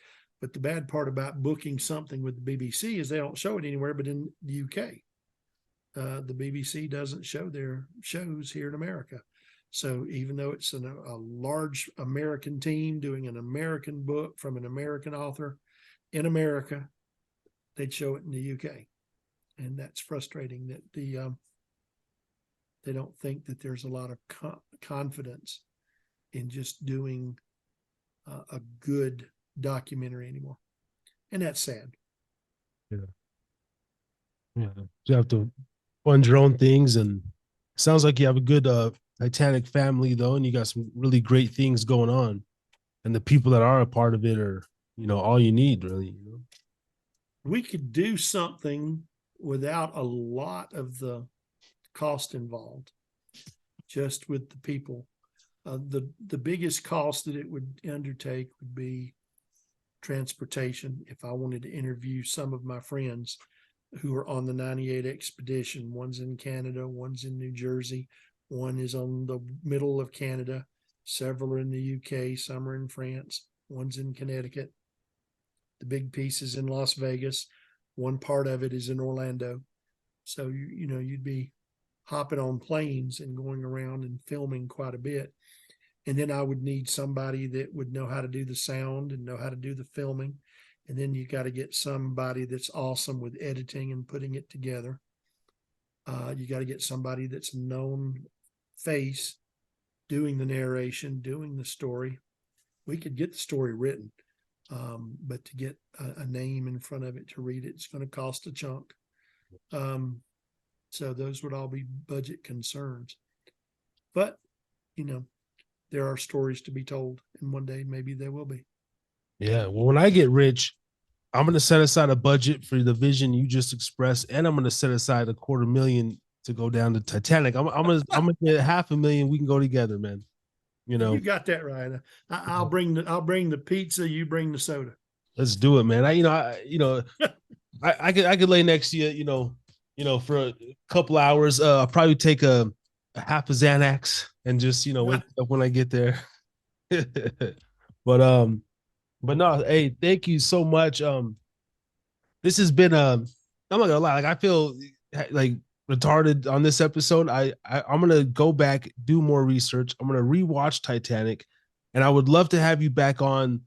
But the bad part about booking something with the BBC is they don't show it anywhere but in the UK. The BBC doesn't show their shows here in America. So even though it's a large American team doing an American book from an American author in America, they'd show it in the UK. And that's frustrating that they don't think that there's a lot of confidence in just doing a good documentary anymore. And that's sad. Yeah. You have to fund your own things, and it sounds like you have a good Titanic family though, and you got some really great things going on, and the people that are a part of it are, all you need, really. We could do something without a lot of the cost involved, just with the people. The biggest cost that it would undertake would be transportation. If I wanted to interview some of my friends who are on the 98 expedition, one's in Canada, one's in New Jersey, one is on the middle of Canada, several are in the UK, some are in France, one's in Connecticut. The big piece is in Las Vegas. One part of it is in Orlando. So, you'd be hopping on planes and going around and filming quite a bit. And then I would need somebody that would know how to do the sound and know how to do the filming. And then you got to get somebody that's awesome with editing and putting it together. You got to get somebody that's a known face doing the narration, doing the story. We could get the story written, but to get a name in front of it to read it, it's going to cost a chunk. So those would all be budget concerns. But, there are stories to be told, and one day maybe there will be. Yeah. Well, when I get rich, I'm going to set aside a budget for the vision you just expressed, and I'm going to set aside $250,000 to go down to Titanic. I'm going to get $500,000. We can go together, man. You got that right. I'll bring the pizza. You bring the soda. Let's do it, man. I could lay next to you, for a couple hours. I'll probably take a half a Xanax and just, wake up when I get there. But no, hey, thank you so much. This has been I'm not gonna lie, like I feel like retarded on this episode. I'm gonna go back, do more research. I'm gonna rewatch Titanic, And I would love to have you back on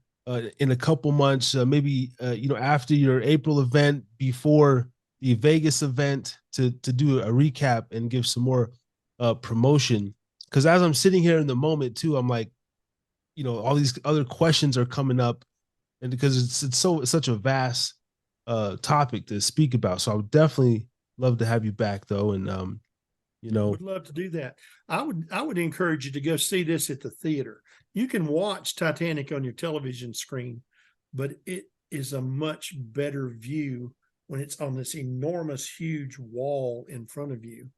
in a couple months, maybe after your April event, before the Vegas event, to do a recap and give some more promotion. Because as I'm sitting here in the moment too, I'm like, all these other questions are coming up, and because it's such a vast topic to speak about. So I would definitely love to have you back though, and Would love to do that. I would encourage you to go see this at the theater. You can watch Titanic on your television screen, but it is a much better view when it's on this enormous, huge wall in front of you.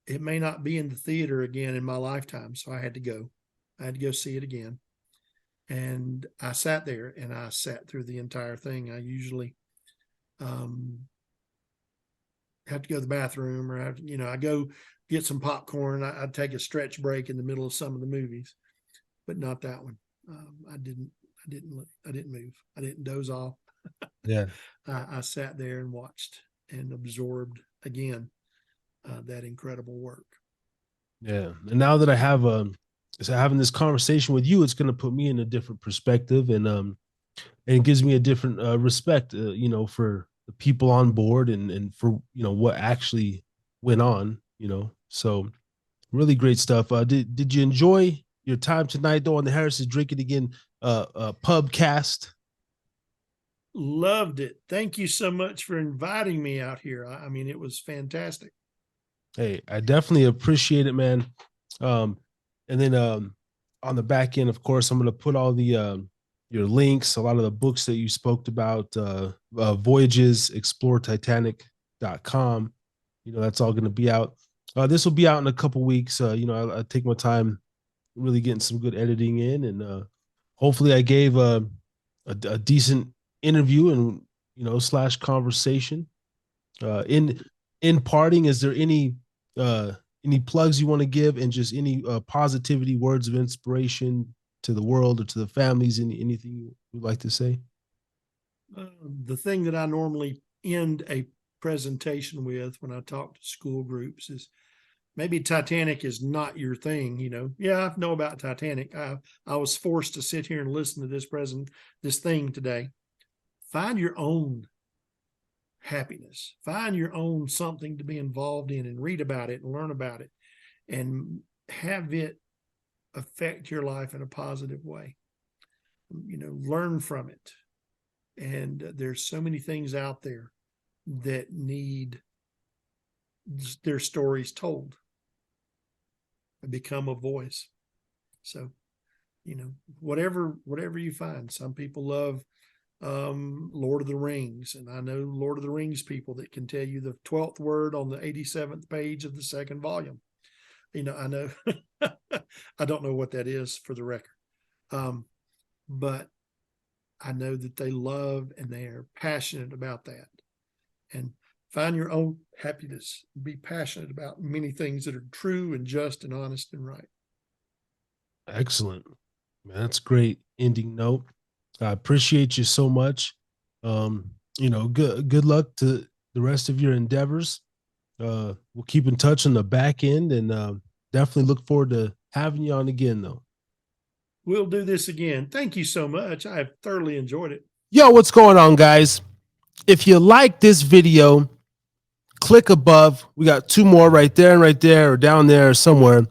It may not be in the theater again in my lifetime, so I had to go. I had to go see it again. And I sat there and I sat through the entire thing. I usually have to go to the bathroom, or I go get some popcorn. I'd take a stretch break in the middle of some of the movies, but not that one. I didn't move. I didn't doze off. Yeah. I sat there and watched and absorbed again that incredible work. Yeah. And now that I have having this conversation with you, it's going to put me in a different perspective, and it gives me a different respect, for the people on board, and for what actually went on. So really great stuff. Did you enjoy your time tonight though on the Harris is Drinking Again Pubcast? Loved it. Thank you so much for inviting me out here. I mean, it was fantastic. Hey, I definitely appreciate it, man. And then on the back end, of course, I'm going to put all the your links, a lot of the books that you spoke about, Voyages, ExploreTitanic.com. That's all going to be out. This will be out in a couple weeks. I take my time really getting some good editing in, and hopefully I gave a decent interview and / conversation. In parting, is there any plugs you want to give, and just any positivity words of inspiration to the world or to the families? Anything you would like to say? The thing that I normally end a presentation with when I talk to school groups is, maybe Titanic is not your thing. Yeah, I know about Titanic. I was forced to sit here and listen to this thing today. Find your own happiness. Find your own something to be involved in, and read about it and learn about it, and have it affect your life in a positive way. Learn from it. And there's so many things out there that need their stories told and become a voice. So, whatever you find. Some people love Lord of the Rings, and I know Lord of the Rings people that can tell you the 12th word on the 87th page of the second volume. I know I don't know what that is, for the record, but I know that they love and they are passionate about that. And find your own happiness. Be passionate about many things that are true and just and honest and right. Excellent, man. That's great ending note. I appreciate you so much. Good luck to the rest of your endeavors. We'll keep in touch on the back end, and definitely look forward to having you on again, though. We'll do this again. Thank you so much. I have thoroughly enjoyed it. Yo, what's going on, guys? If you like this video, click above. We got 2 more right there, or down there, or somewhere.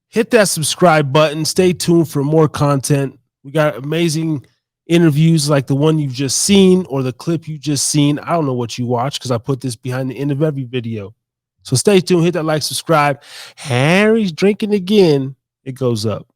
Hit that subscribe button. Stay tuned for more content. We got amazing interviews like the one you've just seen, or the clip you just seen. I don't know what you watch, because I put this behind the end of every video. So stay tuned. Hit that like, subscribe. Harry's Drinking Again. It goes up.